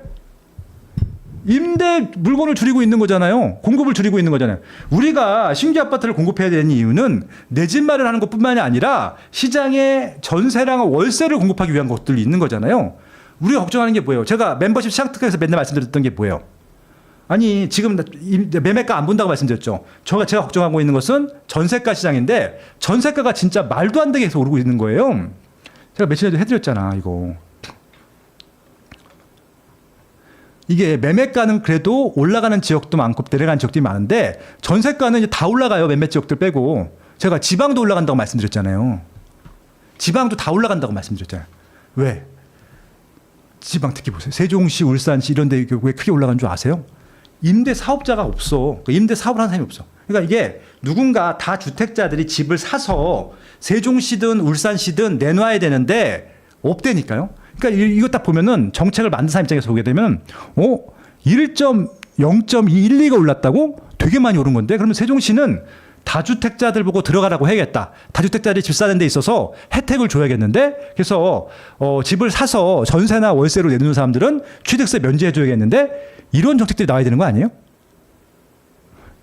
임대 물건을 줄이고 있는 거잖아요. 공급을 줄이고 있는 거잖아요. 우리가 신규 아파트를 공급해야 되는 이유는 내 집 마련하는 것뿐만이 아니라 시장에 전세랑 월세를 공급하기 위한 것들이 있는 거잖아요. 우리가 걱정하는 게 뭐예요? 제가 멤버십 시장 특강에서 맨날 말씀드렸던 게 뭐예요? 아니 지금 매매가 안 본다고 말씀드렸죠. 제가 걱정하고 있는 것은 전세가 시장인데 전세가가 진짜 말도 안 되게 해서 오르고 있는 거예요. 제가 며칠 전에 해드렸잖아 이거. 이게 매매가는 그래도 올라가는 지역도 많고 내려가는 지역들이 많은데 전세가는 이제 다 올라가요. 몇몇 지역들 빼고. 제가 지방도 올라간다고 말씀드렸잖아요. 지방도 다 올라간다고 말씀드렸잖아요. 왜? 지방 특히 보세요. 세종시, 울산시 이런 데 왜 크게 올라간 줄 아세요? 임대 사업자가 없어. 임대 사업을 하는 사람이 없어. 그러니까 이게 누군가 다 주택자들이 집을 사서 세종시든 울산시든 내놔야 되는데 없대니까요. 그러니까 이거 딱 보면은 정책을 만든 사람 입장에서 보게 되면 0.212가 올랐다고? 되게 많이 오른 건데 그러면 세종시는 다주택자들 보고 들어가라고 해야겠다. 다주택자들이 집 사는 데 있어서 혜택을 줘야겠는데 그래서 집을 사서 전세나 월세로 내놓는 사람들은 취득세 면제해 줘야겠는데 이런 정책들이 나와야 되는 거 아니에요?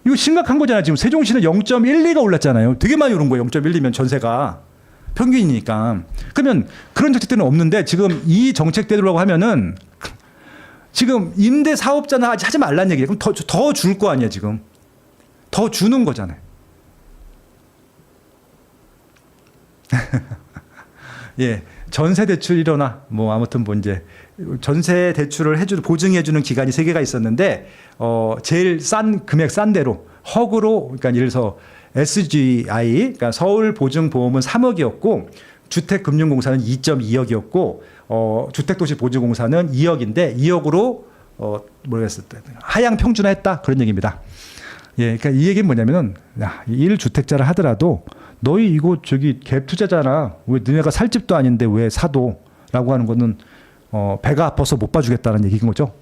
이거 심각한 거잖아요. 지금 세종시는 0.12가 올랐잖아요. 되게 많이 오른 거예요. 0.12면 전세가. 평균이니까. 그러면 그런 정책들은 없는데 지금 이 정책대로라고 하면은 지금 임대 사업자는 하지 말라는 얘기예요. 그럼 더 줄 거 아니에요, 지금. 더 주는 거잖아요. 예. 전세 대출 일어나 뭐 아무튼 뭐 이제 전세 대출을 보증해 주는 기간이 3개가 있었는데 제일 싼 금액 싼 대로 허그로 그러니까 예를 들어서 SGI 그러니까 서울보증보험은 3억이었고 주택금융공사는 2.2억이었고 주택도시보증공사는 2억인데 2억으로 모르겠을 때 하향 평준화했다 그런 얘기입니다. 예, 그러니까 이 얘기는 뭐냐면은 1주택자를 하더라도 너희 이거 저기 갭 투자잖아. 왜 너네가 살 집도 아닌데 왜 사도라고 하는 거는 배가 아파서 못 봐주겠다는 얘기인 거죠.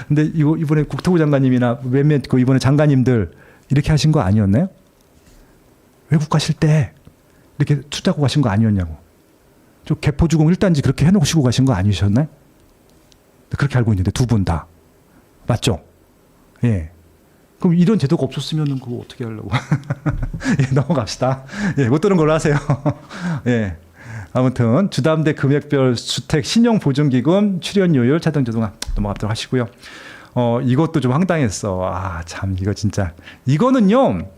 근데 이번에 국토부 장관님이나 몇몇 이번에 장관님들 이렇게 하신 거 아니었나요? 외국 가실 때 이렇게 투자하고 가신 거 아니었냐고. 저 개포주공 1단지 그렇게 해놓으시고 가신 거 아니셨나요? 그렇게 알고 있는데 두 분 다. 맞죠? 예. 그럼 이런 제도가 없었으면 그거 어떻게 하려고. 예, 넘어갑시다. 예, 못 들은 걸로 하세요. 예. 아무튼 주담대 금액별 주택 신용보증기금 출연료율 차등조정안 넘어가도록 하시고요. 이것도 좀 황당했어. 참 이거 진짜. 이거는요.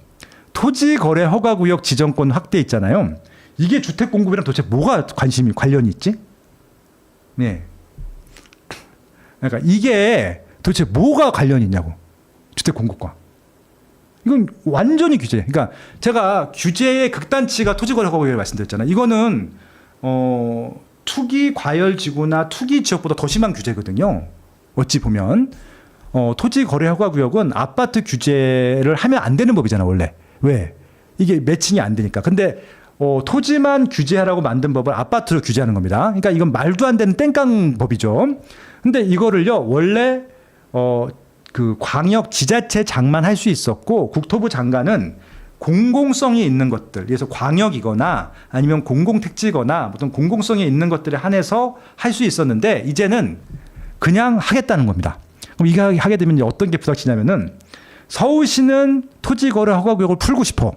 토지거래 허가구역 지정권 확대 있잖아요. 이게 주택 공급이랑 도대체 뭐가 관련이 있지? 네. 그러니까 이게 도대체 뭐가 관련이 있냐고. 주택 공급과. 이건 완전히 규제. 그러니까 제가 규제의 극단치가 토지거래 허가구역을 말씀드렸잖아요. 이거는 투기 과열지구나 투기 지역보다 더 심한 규제거든요. 어찌 보면 토지거래 허가구역은 아파트 규제를 하면 안 되는 법이잖아 원래. 왜? 이게 매칭이 안 되니까. 근데 토지만 규제하라고 만든 법을 아파트로 규제하는 겁니다. 그러니까 이건 말도 안 되는 땡깡 법이죠. 근데 이거를요 원래 그 광역 지자체장만 할 수 있었고 국토부 장관은 공공성이 있는 것들, 그래서 광역이거나 아니면 공공택지거나 어떤 공공성이 있는 것들에 한해서 할 수 있었는데 이제는 그냥 하겠다는 겁니다. 그럼 이거 하게 되면 어떤 게 부닥치냐면은 서울시는 토지거래 허가구역을 풀고 싶어.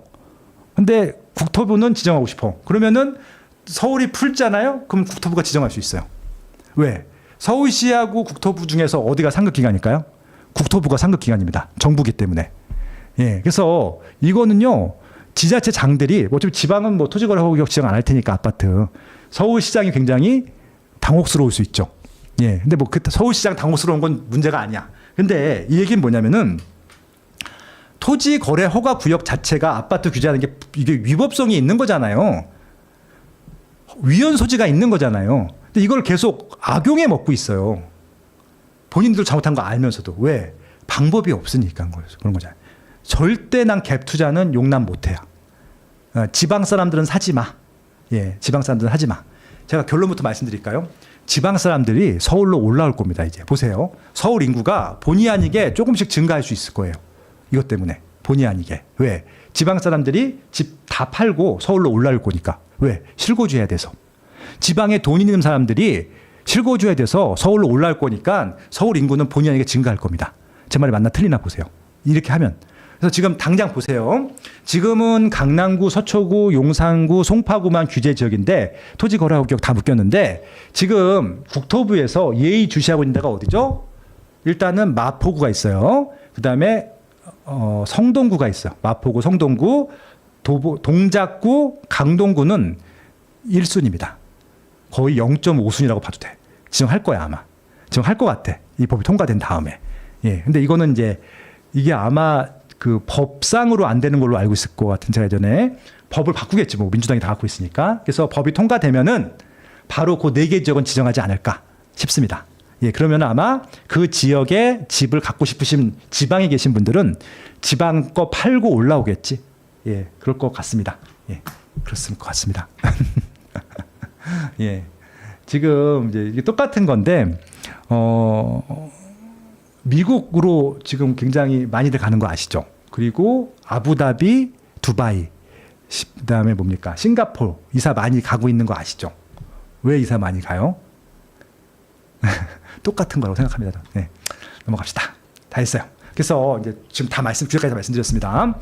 근데 국토부는 지정하고 싶어. 그러면은 서울이 풀잖아요. 그럼 국토부가 지정할 수 있어요. 왜? 서울시하고 국토부 중에서 어디가 상급기관일까요? 국토부가 상급기관입니다. 정부기 때문에. 예, 그래서 이거는요, 지자체 장들이, 어차피 지방은 뭐 토지거래 허가구역 지정 안 할 테니까 아파트. 서울시장이 굉장히 당혹스러울 수 있죠. 예, 근데 뭐 서울시장 당혹스러운 건 문제가 아니야. 근데 이 얘기는 뭐냐면은 토지거래 허가구역 자체가 아파트 규제하는 게 이게 위법성이 있는 거잖아요. 위헌 소지가 있는 거잖아요. 근데 이걸 계속 악용해 먹고 있어요. 본인들 잘못한 거 알면서도. 왜? 방법이 없으니까 그런 거잖아요. 절대 난 갭 투자는 용납 못 해요. 지방 사람들은 사지 마. 예, 지방 사람들은 하지 마. 제가 결론부터 말씀드릴까요? 지방 사람들이 서울로 올라올 겁니다. 이제 보세요. 서울 인구가 본의 아니게 조금씩 증가할 수 있을 거예요. 이것 때문에 본의 아니게. 왜? 지방 사람들이 집 다 팔고 서울로 올라올 거니까. 왜? 실거주해야 돼서. 지방에 돈 있는 사람들이 실거주해야 돼서 서울로 올라올 거니까 서울 인구는 본의 아니게 증가할 겁니다. 제 말이 맞나 틀리나 보세요. 이렇게 하면. 그래서 지금 당장 보세요. 지금은 강남구, 서초구, 용산구, 송파구만 규제 지역인데 토지거래허가구역 다 묶였는데 지금 국토부에서 예의주시하고 있는 데가 어디죠? 일단은 마포구가 있어요. 그다음에 성동구가 있어요. 마포구, 성동구, 동작구, 강동구는 1순위입니다. 거의 0.5순위라고 봐도 돼. 지정할 거야 아마. 지정할 것 같아. 이 법이 통과된 다음에. 예. 근데 이거는 이제 이게 아마 그 법상으로 안 되는 걸로 알고 있을 것 같은 제가 예전에 법을 바꾸겠지 뭐 민주당이 다 갖고 있으니까. 그래서 법이 통과되면은 바로 그 4개 지역은 지정하지 않을까 싶습니다. 예, 그러면 아마 그 지역에 집을 갖고 싶으신 지방에 계신 분들은 지방 거 팔고 올라오겠지. 예, 그럴 것 같습니다. 예, 그렇을 것 같습니다. 예, 지금 이제 이게 똑같은 건데, 미국으로 지금 굉장히 많이들 가는 거 아시죠? 그리고 아부다비, 두바이, 그다음에 뭡니까? 싱가포르 이사 많이 가고 있는 거 아시죠? 왜 이사 많이 가요? 똑같은 거라고 생각합니다. 네, 넘어갑시다. 다 했어요. 그래서 이제 지금 다 규제까지 말씀드렸습니다.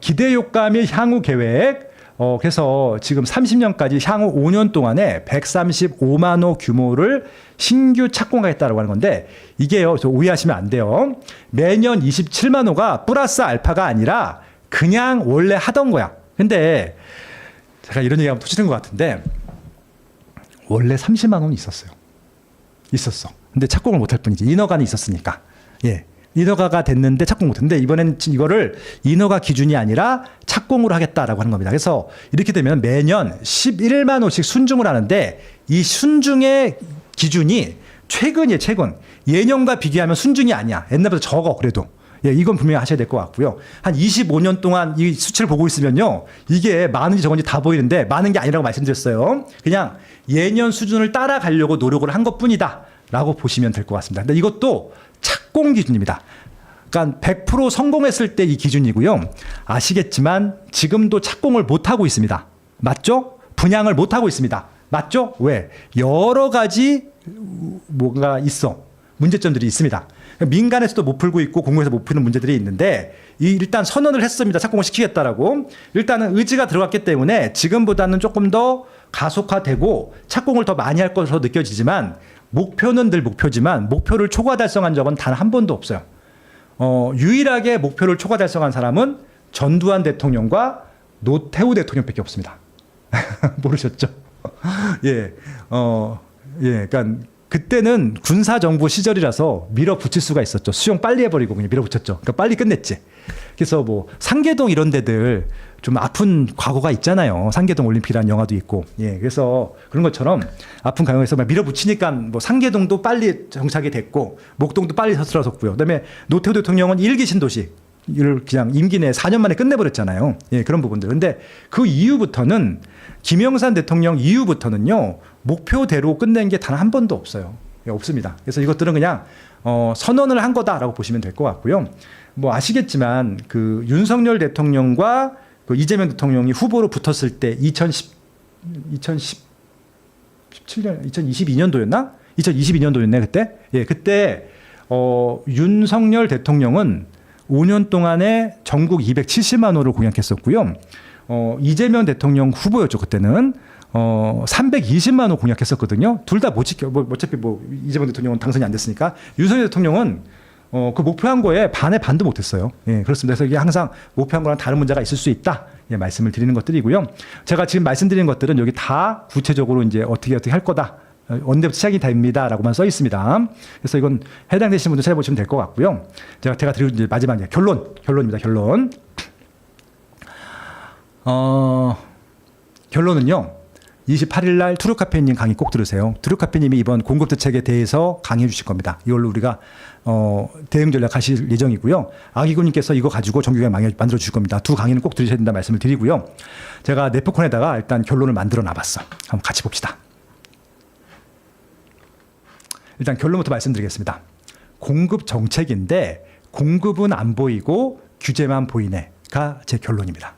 기대 효과 및 향후 계획. 그래서 지금 30년까지 향후 5년 동안에 135만 호 규모를 신규 착공하겠다라고 하는 건데 이게요, 저 오해하시면 안 돼요. 매년 27만 호가 플러스 알파가 아니라 그냥 원래 하던 거야. 근데 제가 이런 얘기하면 터지는 것 같은데 원래 30만 호는 있었어요. 있었어. 근데 착공을 못할 뿐이지. 인허가는 있었으니까. 예. 인허가가 됐는데 착공 못했는데 이번엔 이거를 인허가 기준이 아니라 착공으로 하겠다라고 하는 겁니다. 그래서 이렇게 되면 매년 11만 호씩 순중을 하는데 이 순중의 기준이 최근이에요. 최근. 예년과 비교하면 순중이 아니야. 옛날보다 적어 그래도. 예, 이건 분명히 하셔야 될 것 같고요. 한 25년 동안 이 수치를 보고 있으면요. 이게 많은지 적은지 다 보이는데 많은 게 아니라고 말씀드렸어요. 그냥 예년 수준을 따라가려고 노력을 한 것뿐이다 라고 보시면 될 것 같습니다. 근데 이것도 착공 기준입니다. 그러니까 100% 성공했을 때 이 기준이고요. 아시겠지만 지금도 착공을 못하고 있습니다. 맞죠? 분양을 못하고 있습니다. 맞죠? 왜? 여러 가지 뭔가 있어. 문제점들이 있습니다. 민간에서도 못 풀고 있고 공공에서 못 푸는 문제들이 있는데 일단 선언을 했습니다. 착공을 시키겠다라고. 일단은 의지가 들어갔기 때문에 지금보다는 조금 더 가속화되고 착공을 더 많이 할 것으로 느껴지지만 목표는 늘 목표지만 목표를 초과 달성한 적은 단 한 번도 없어요. 유일하게 목표를 초과 달성한 사람은 전두환 대통령과 노태우 대통령밖에 없습니다. 모르셨죠? 예, 그러니까 그때는 군사정부 시절이라서 밀어붙일 수가 있었죠. 수용 빨리 해버리고 그냥 밀어붙였죠. 그러니까 빨리 끝냈지. 그래서 뭐 상계동 이런 데들 좀 아픈 과거가 있잖아요. 상계동 올림픽이라는 영화도 있고. 예, 그래서 그런 것처럼 아픈 과거에서 밀어붙이니까 뭐 상계동도 빨리 정착이 됐고 목동도 빨리 서술어섰고요. 그다음에 노태우 대통령은 일기 신도시 를 그냥 임기 내 4년 만에 끝내버렸잖아요. 예, 그런 부분들. 근데 그 이후부터는 김영삼 대통령 이후부터는요 목표대로 끝낸 게 단 한 번도 없어요. 예, 없습니다. 그래서 이것들은 그냥 선언을 한 거다라고 보시면 될 것 같고요. 뭐 아시겠지만 그 윤석열 대통령과 그 이재명 대통령이 후보로 붙었을 때 2017년, 2022년도였나? 2022년도였네 그때. 예, 그때 윤석열 대통령은 5년 동안에 전국 270만 호를 공약했었고요. 이재명 대통령 후보였죠. 그때는 320만 호 공약했었거든요. 둘 다 못 지켜. 어차피 이재명 대통령은 당선이 안 됐으니까 윤석열 대통령은 그 목표한 거에 반의 반도 못했어요. 예, 그렇습니다. 그래서 이게 항상 목표한 거랑 다른 문제가 있을 수 있다. 예, 말씀을 드리는 것들이고요. 제가 지금 말씀드리는 것들은 여기 다 구체적으로 이제 어떻게 할 거다. 언제부터 시작이 됩니다라고만 써 있습니다. 그래서 이건 해당되시는 분들 찾아보시면 될 것 같고요. 제가 드리고 이제 마지막 결론입니다. 결론은요. 28일 날 투르카페님 강의 꼭 들으세요. 투르카페님이 이번 공급 대책에 대해서 강의해 주실 겁니다. 이걸로 우리가 대응 전략 하실 예정이고요. 아기군님께서 이거 가지고 정규경 만들어 주실 겁니다. 두 강의는 꼭 들으셔야 된다 말씀을 드리고요. 제가 네프콘에다가 일단 결론을 만들어 놔봤어. 한번 같이 봅시다. 일단 결론부터 말씀드리겠습니다. 공급 정책인데 공급은 안 보이고 규제만 보이네가 제 결론입니다.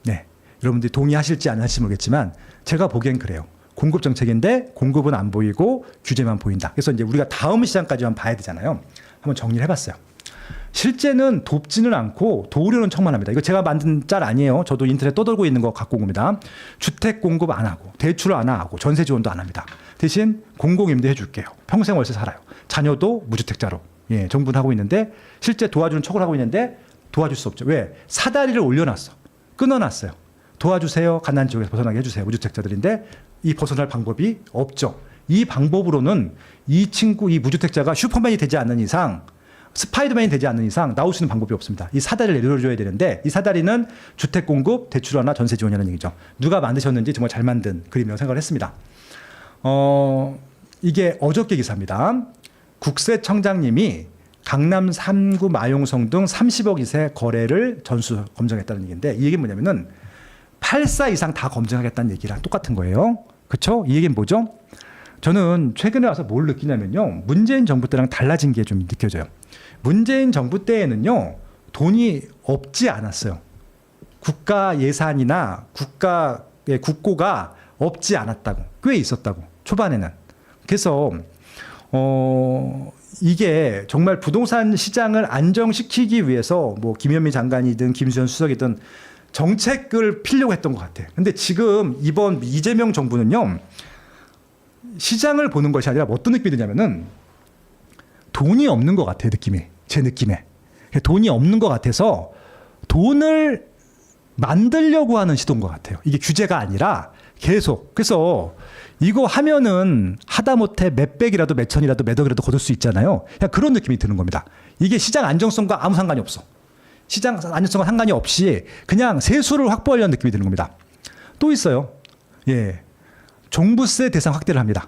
네, 여러분들이 동의하실지 안 하실지 모르겠지만 제가 보기엔 그래요. 공급 정책인데 공급은 안 보이고 규제만 보인다. 그래서 이제 우리가 다음 시장까지만 봐야 되잖아요. 한번 정리를 해봤어요. 실제는 돕지는 않고 도우려는 척만 합니다. 이거 제가 만든 짤 아니에요. 저도 인터넷 떠돌고 있는 거 갖고 온 겁니다. 주택 공급 안 하고 대출 안 하고 전세 지원도 안 합니다. 대신 공공임대 해줄게요. 평생 월세 살아요. 자녀도 무주택자로. 예, 정부는 하고 있는데 실제 도와주는 척을 하고 있는데 도와줄 수 없죠. 왜? 사다리를 올려놨어. 끊어놨어요. 도와주세요. 가난 지역에서 벗어나게 해주세요. 무주택자들인데 이 벗어날 방법이 없죠. 이 방법으로는 이 무주택자가 슈퍼맨이 되지 않는 이상 스파이더맨이 되지 않는 이상 나올 수 있는 방법이 없습니다. 이 사다리를 내려줘야 되는데 이 사다리는 주택 공급, 대출 하나, 전세 지원이라는 얘기죠. 누가 만드셨는지 정말 잘 만든 그림이라고 생각을 했습니다. 이게 어저께 기사입니다. 국세청장님이 강남 3구 마용성 등 30억 이세 거래를 전수 검증했다는 얘기인데 이 얘기는 뭐냐면은 8사 이상 다 검증하겠다는 얘기랑 똑같은 거예요. 그렇죠? 이 얘기는 뭐죠? 저는 최근에 와서 뭘 느끼냐면요. 문재인 정부 때랑 달라진 게 좀 느껴져요. 문재인 정부 때에는요. 돈이 없지 않았어요. 국가 예산이나 국가의 국고가 없지 않았다고. 꽤 있었다고. 초반에는. 그래서 이게 정말 부동산 시장을 안정시키기 위해서 뭐 김현미 장관이든 김수현 수석이든 정책을 피려고 했던 것 같아요. 근데 지금 이번 이재명 정부는요. 시장을 보는 것이 아니라 어떤 느낌이 드냐면은 돈이 없는 것 같아요. 제 느낌에. 돈이 없는 것 같아서 돈을 만들려고 하는 시도인 것 같아요. 이게 규제가 아니라 계속. 그래서 이거 하면은 하다못해 몇백이라도 몇천이라도 몇억이라도 거둘 수 있잖아요. 그냥 그런 느낌이 드는 겁니다. 이게 시장 안정성과 아무 상관이 없어. 시장 안정성과 상관이 없이 그냥 세수를 확보하려는 느낌이 드는 겁니다. 또 있어요. 예. 종부세 대상 확대를 합니다.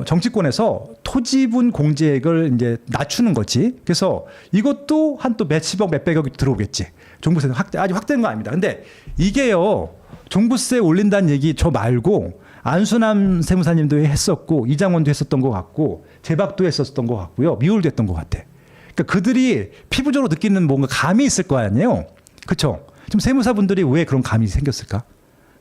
정치권에서 토지분 공제액을 이제 낮추는 거지. 그래서 이것도 한 또 몇십억, 몇백억이 들어오겠지. 종부세 확대, 아직 확대된 거 아닙니다. 근데 이게요, 종부세 올린다는 얘기 저 말고 안순남 세무사님도 했었고, 이장원도 했었던 것 같고, 재박도 했었던 것 같고요. 미울도 했던 것 같아. 그러니까 그들이 피부적으로 느끼는 뭔가 감이 있을 거 아니에요. 그렇죠? 지금 세무사분들이 왜 그런 감이 생겼을까?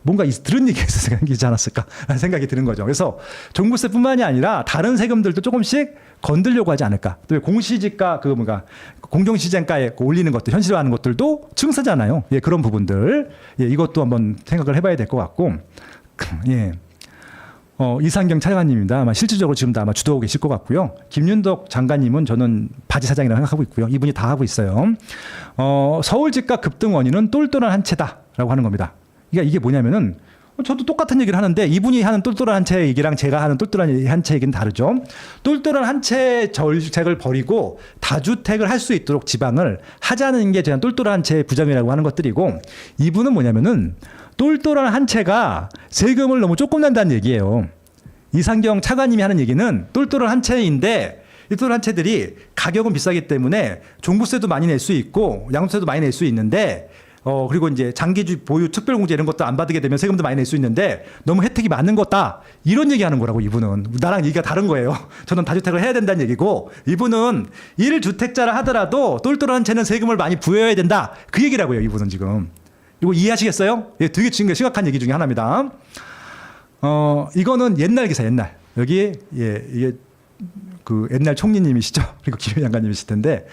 뭔가 들은 얘기에서 생기지 않았을까 라는 생각이 드는 거죠. 그래서 종부세뿐만이 아니라 다른 세금들도 조금씩 건들려고 하지 않을까. 또 공시지가 공정시장가에 올리는 것들, 현실화하는 것들도 증서잖아요. 예, 그런 부분들. 예, 이것도 한번 생각을 해봐야 될 것 같고. 예. 이상경 차장님입니다. 아마 실질적으로 지금도 아마 주도하고 계실 것 같고요. 김윤덕 장관님은 저는 바지 사장이라고 생각하고 있고요. 이분이 다 하고 있어요. 서울 집값 급등 원인은 똘똘한 한 채다라고 하는 겁니다. 그러니까 이게 뭐냐면은 저도 똑같은 얘기를 하는데 이분이 하는 똘똘한 한 채 얘기랑 제가 하는 똘똘한 한 채 얘기는 다르죠. 똘똘한 한 채 정책을 버리고 다주택을 할 수 있도록 지방을 하자는 게 그냥 똘똘한 한 채의 부정이라고 하는 것들이고 이분은 뭐냐면은 똘똘한 한 채가 세금을 너무 조금 낸다는 얘기예요. 이상경 차관님이 하는 얘기는 똘똘한 한 채인데 이 똘똘한 한 채들이 가격은 비싸기 때문에 종부세도 많이 낼 수 있고 양도세도 많이 낼 수 있는데 그리고 이제 장기 보유 특별공제 이런 것도 안 받게 되면 세금도 많이 낼 수 있는데 너무 혜택이 많은 거다. 이런 얘기하는 거라고 이분은. 나랑 얘기가 다른 거예요. 저는 다주택을 해야 된다는 얘기고 이분은 1주택자라 하더라도 똘똘한 채는 세금을 많이 부여해야 된다. 그 얘기라고요. 이분은 지금. 이거 이해하시겠어요? 예, 되게 심각한 얘기 중에 하나입니다. 이거는 옛날 기사 옛날. 여기 예, 이게 그 옛날 총리님이시죠. 그리고 김현 장관님이실 텐데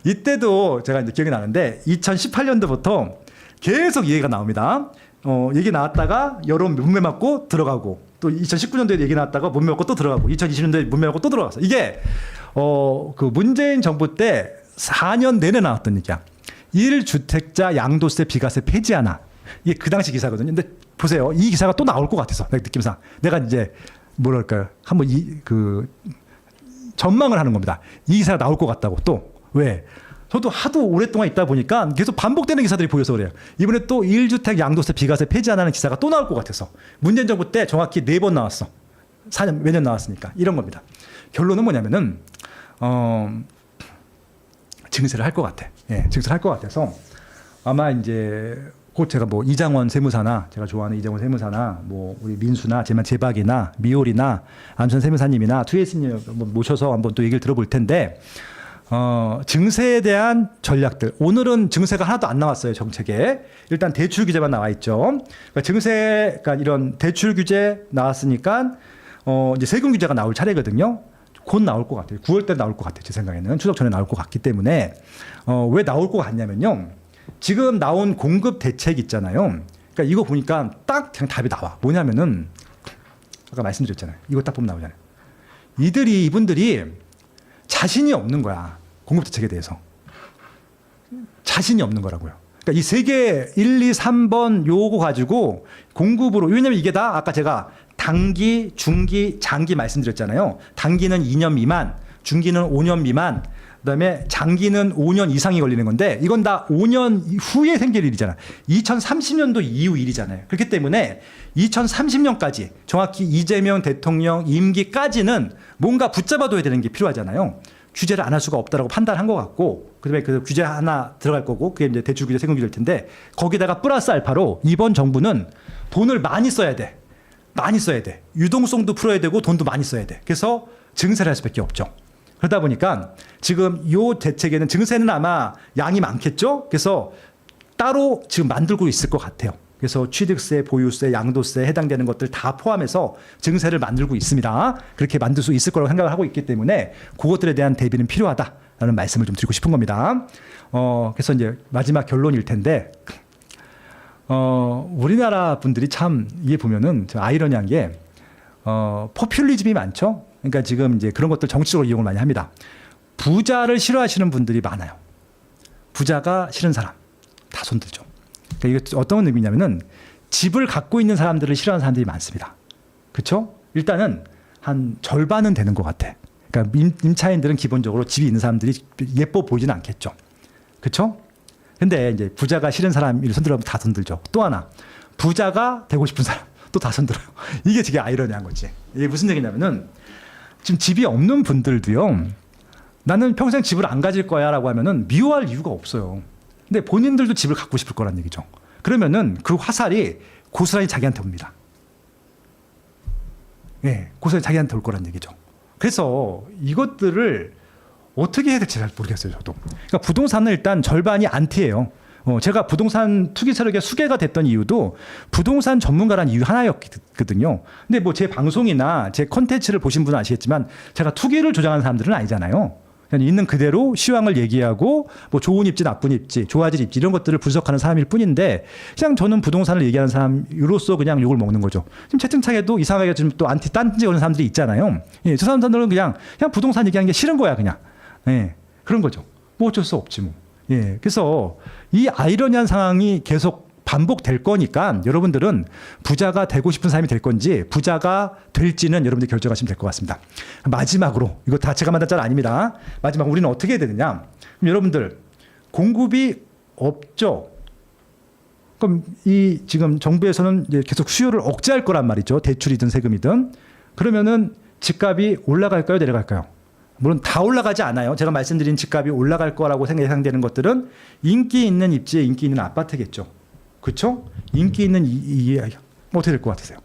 이때도 제가 이제 기억이 나는데 2018년도부터 계속 얘기가 나옵니다. 얘기 나왔다가 여론 문매 맞고 들어가고 또 2019년도에 얘기 나왔다가 문매 맞고 또 들어가고 2020년도에 문매 맞고 또 들어갔어. 이게 그 문재인 정부 때 4년 내내 나왔던 얘기야. 1주택자 양도세 비과세 폐지하나. 이게 그 당시 기사거든요. 근데 보세요. 이 기사가 또 나올 것 같아서 느낌상 내가 이제 뭐랄까요. 한번 전망을 하는 겁니다. 이 기사가 나올 것 같다고 또. 왜? 저도 하도 오랫동안 있다 보니까 계속 반복되는 기사들이 보여서 그래요. 이번에 또 1주택 양도세 비과세 폐지하는 기사가 또 나올 것 같아서. 문재인 정부 때 정확히 4번 나왔어. 4년, 매년 나왔으니까. 이런 겁니다. 결론은 뭐냐면은, 증세를 할 것 같아. 예, 증세를 할 것 같아서 아마 이제 곧 제가 뭐 이장원 세무사나 제가 좋아하는 이장원 세무사나 뭐 우리 민수나 제박이나 미올이나 안전 세무사님이나 투에이스님 모셔서 한번 또 얘기를 들어볼 텐데 증세에 대한 전략들. 오늘은 증세가 하나도 안 나왔어요, 정책에. 일단 대출 규제만 나와 있죠. 그러니까 그러니까 이런 대출 규제 나왔으니까, 이제 세금 규제가 나올 차례거든요. 곧 나올 것 같아요. 9월 때 나올 것 같아요, 제 생각에는. 추석 전에 나올 것 같기 때문에. 왜 나올 것 같냐면요. 지금 나온 공급 대책 있잖아요. 그러니까 이거 보니까 딱 그냥 답이 나와. 뭐냐면은, 아까 말씀드렸잖아요. 이거 딱 보면 나오잖아요. 이분들이 자신이 없는 거야. 공급 대책에 대해서. 자신이 없는 거라고요. 그러니까 이 세 개 1, 2, 3번 요거 가지고 공급으로, 왜냐면 이게 다 아까 제가 단기, 중기, 장기 말씀드렸잖아요. 단기는 2년 미만, 중기는 5년 미만, 그다음에 장기는 5년 이상이 걸리는 건데 이건 다 5년 후에 생길 일이잖아. 2030년도 이후 일이잖아요. 그렇기 때문에 2030년까지 정확히 이재명 대통령 임기까지는 뭔가 붙잡아둬야 되는 게 필요하잖아요. 규제를 안 할 수가 없다라고 판단한 것 같고, 그다음에 그 규제 하나 들어갈 거고, 그게 이제 대출 규제, 세금 규제일 텐데 거기다가 플러스 알파로 이번 정부는 돈을 많이 써야 돼. 많이 써야 돼. 유동성도 풀어야 되고 돈도 많이 써야 돼. 그래서 증세를 할 수밖에 없죠. 그러다 보니까 지금 요 대책에는 증세는 아마 양이 많겠죠. 그래서 따로 지금 만들고 있을 것 같아요. 그래서 취득세, 보유세, 양도세에 해당되는 것들 다 포함해서 증세를 만들고 있습니다. 그렇게 만들 수 있을 거라고 생각을 하고 있기 때문에 그것들에 대한 대비는 필요하다라는 말씀을 좀 드리고 싶은 겁니다. 그래서 이제 마지막 결론일 텐데, 우리나라 분들이 참 이게 보면은 아이러니한 게, 포퓰리즘이 많죠. 그러니까 지금 이제 그런 것들 정치적으로 이용을 많이 합니다. 부자를 싫어하시는 분들이 많아요. 부자가 싫은 사람 다 손들죠. 그러니까 이게 어떤 의미냐면은 집을 갖고 있는 사람들을 싫어하는 사람들이 많습니다. 그렇죠? 일단은 한 절반은 되는 것 같아. 그러니까 임차인들은 기본적으로 집이 있는 사람들이 예뻐 보이지는 않겠죠. 그렇죠? 근데 이제 부자가 싫은 사람을 손들면 다 손들죠. 또 하나, 부자가 되고 싶은 사람 또 다 손들어요. 이게 되게 아이러니한 거지. 이게 무슨 얘기냐면은 지금 집이 없는 분들도요. 나는 평생 집을 안 가질 거야라고 하면은 미워할 이유가 없어요. 근데 본인들도 집을 갖고 싶을 거란 얘기죠. 그러면은 그 화살이 고스란히 자기한테 옵니다. 예, 고스란히 자기한테 올 거란 얘기죠. 그래서 이것들을 어떻게 해야 될지 잘 모르겠어요, 저도. 그러니까 부동산은 일단 절반이 안티예요. 제가 부동산 투기 세력에 수괴가 됐던 이유도 부동산 전문가라는 이유 하나였거든요. 근데 뭐 제 방송이나 제 컨텐츠를 보신 분은 아시겠지만 제가 투기를 조장하는 사람들은 아니잖아요. 그냥 있는 그대로 시황을 얘기하고 뭐 좋은 입지, 나쁜 입지, 좋아질 입지 이런 것들을 분석하는 사람일 뿐인데 그냥 저는 부동산을 얘기하는 사람으로서 그냥 욕을 먹는 거죠. 지금 채팅창에도 이상하게 지금 또 딴지 거는 사람들이 있잖아요. 예, 저 사람들은 그냥 부동산 얘기하는 게 싫은 거야, 그냥. 예, 그런 거죠. 뭐 어쩔 수 없지 뭐. 예, 그래서 이 아이러니한 상황이 계속 반복될 거니까 여러분들은 부자가 되고 싶은 사람이 될 건지 부자가 될지는 여러분들이 결정하시면 될 것 같습니다. 마지막으로, 이거 다 제가 만든 짤 아닙니다. 마지막 우리는 어떻게 해야 되느냐. 그럼 여러분들 공급이 없죠. 그럼 이 지금 정부에서는 이제 계속 수요를 억제할 거란 말이죠. 대출이든 세금이든. 그러면은 집값이 올라갈까요, 내려갈까요? 물론 다 올라가지 않아요. 제가 말씀드린 집값이 올라갈 거라고 예상되는 것들은 인기 있는 입지에 인기 있는 아파트겠죠. 그렇죠? 인기 있는 어떻게 될 것 같으세요?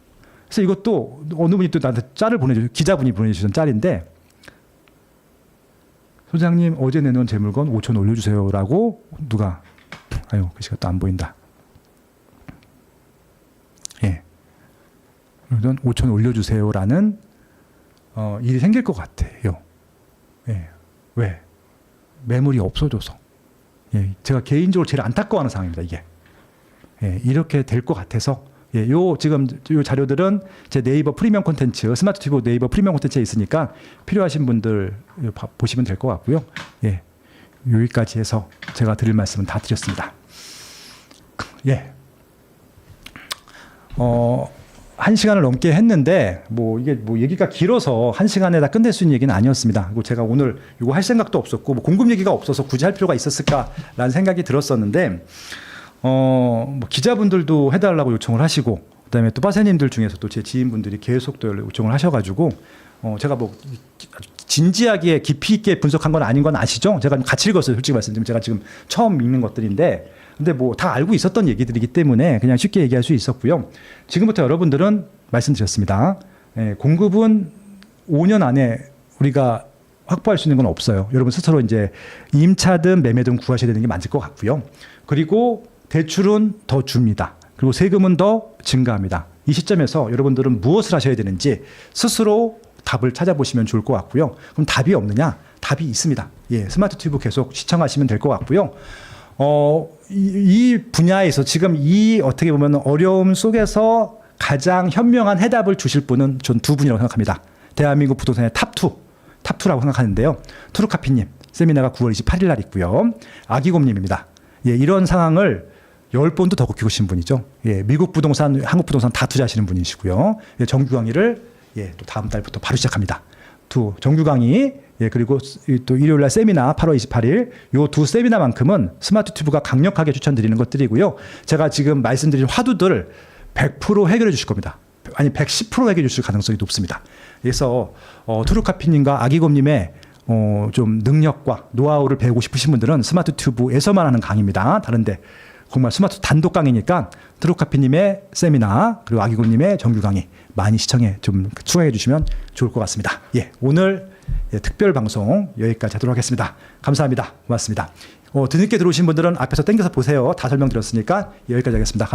그래서 이것도 어느 분이 또 나한테 짤을 기자분이 보내주신 짤인데, 소장님 어제 내놓은 제 물건 5천 올려주세요라고 누가, 아유 글씨가 또 안 보인다. 예, 5천 올려주세요라는 일이 생길 것 같아요. 예. 왜? 매물이 없어져서. 예. 제가 개인적으로 제일 안타까워하는 상황입니다. 이게. 예. 이렇게 될 것 같아서. 예. 지금 요 자료들은 제 네이버 프리미엄 콘텐츠, 스마트 튜브 네이버 프리미엄 콘텐츠에 있으니까 필요하신 분들 보시면 될 것 같고요. 예. 여기까지 해서 제가 드릴 말씀은 다 드렸습니다. 예. 1시간을 넘게 했는데, 이게 얘기가 길어서 1시간에 다 끝낼 수 있는 얘기는 아니었습니다. 그리고 제가 오늘 이거 할 생각도 없었고, 공급 얘기가 없어서 굳이 할 필요가 있었을까라는 생각이 들었었는데, 기자분들도 해달라고 요청을 하시고, 그 다음에 또 빠세님들 중에서도 제 지인분들이 계속 또 요청을 하셔가지고, 제가 진지하게 깊이 있게 분석한 건 아닌 건 아시죠? 제가 같이 읽었어요. 솔직히 말씀드리면 제가 지금 처음 읽는 것들인데, 근데 다 알고 있었던 얘기들이기 때문에 그냥 쉽게 얘기할 수 있었고요. 지금부터 여러분들은 말씀드렸습니다. 공급은 5년 안에 우리가 확보할 수 있는 건 없어요. 여러분 스스로 이제 임차든 매매든 구하셔야 되는 게 맞을 것 같고요. 그리고 대출은 더 줍니다. 그리고 세금은 더 증가합니다. 이 시점에서 여러분들은 무엇을 하셔야 되는지 스스로 답을 찾아보시면 좋을 것 같고요. 그럼 답이 없느냐? 답이 있습니다. 예, 스마트 튜브 계속 시청하시면 될 것 같고요. 이 분야에서 지금 어떻게 보면 어려움 속에서 가장 현명한 해답을 주실 분은 전 두 분이라고 생각합니다. 대한민국 부동산의 탑2라고 생각하는데요. 투르카피님 세미나가 9월 28일 날 있고요. 아기곰님입니다. 예, 이런 상황을 10번도 더 겪으신 분이죠. 예, 미국 부동산, 한국 부동산 다 투자하시는 분이시고요. 예, 정규 강의를 또 다음 달부터 바로 시작합니다. 정규 강의, 그리고 또 일요일 날 세미나 8월 28일 요 두 세미나만큼은 스마트 튜브가 강력하게 추천드리는 것들이고요. 제가 지금 말씀드린 화두들 100% 해결해 주실 겁니다. 아니 110% 해결해 주실 가능성이 높습니다. 그래서 투르카피님과 아기곰님의 좀 능력과 노하우를 배우고 싶으신 분들은 스마트 튜브에서만 하는 강의입니다. 다른데 정말 스마트 단독 강의니까 트루카피님의 세미나 그리고 아기곰님의 정규 강의 많이 시청해 좀 추가해 주시면 좋을 것 같습니다. 예, 오늘 특별 방송 여기까지 하도록 하겠습니다. 감사합니다. 고맙습니다. 뒤늦게 들어오신 분들은 앞에서 땡겨서 보세요. 다 설명드렸으니까 여기까지 하겠습니다. 감사합니다.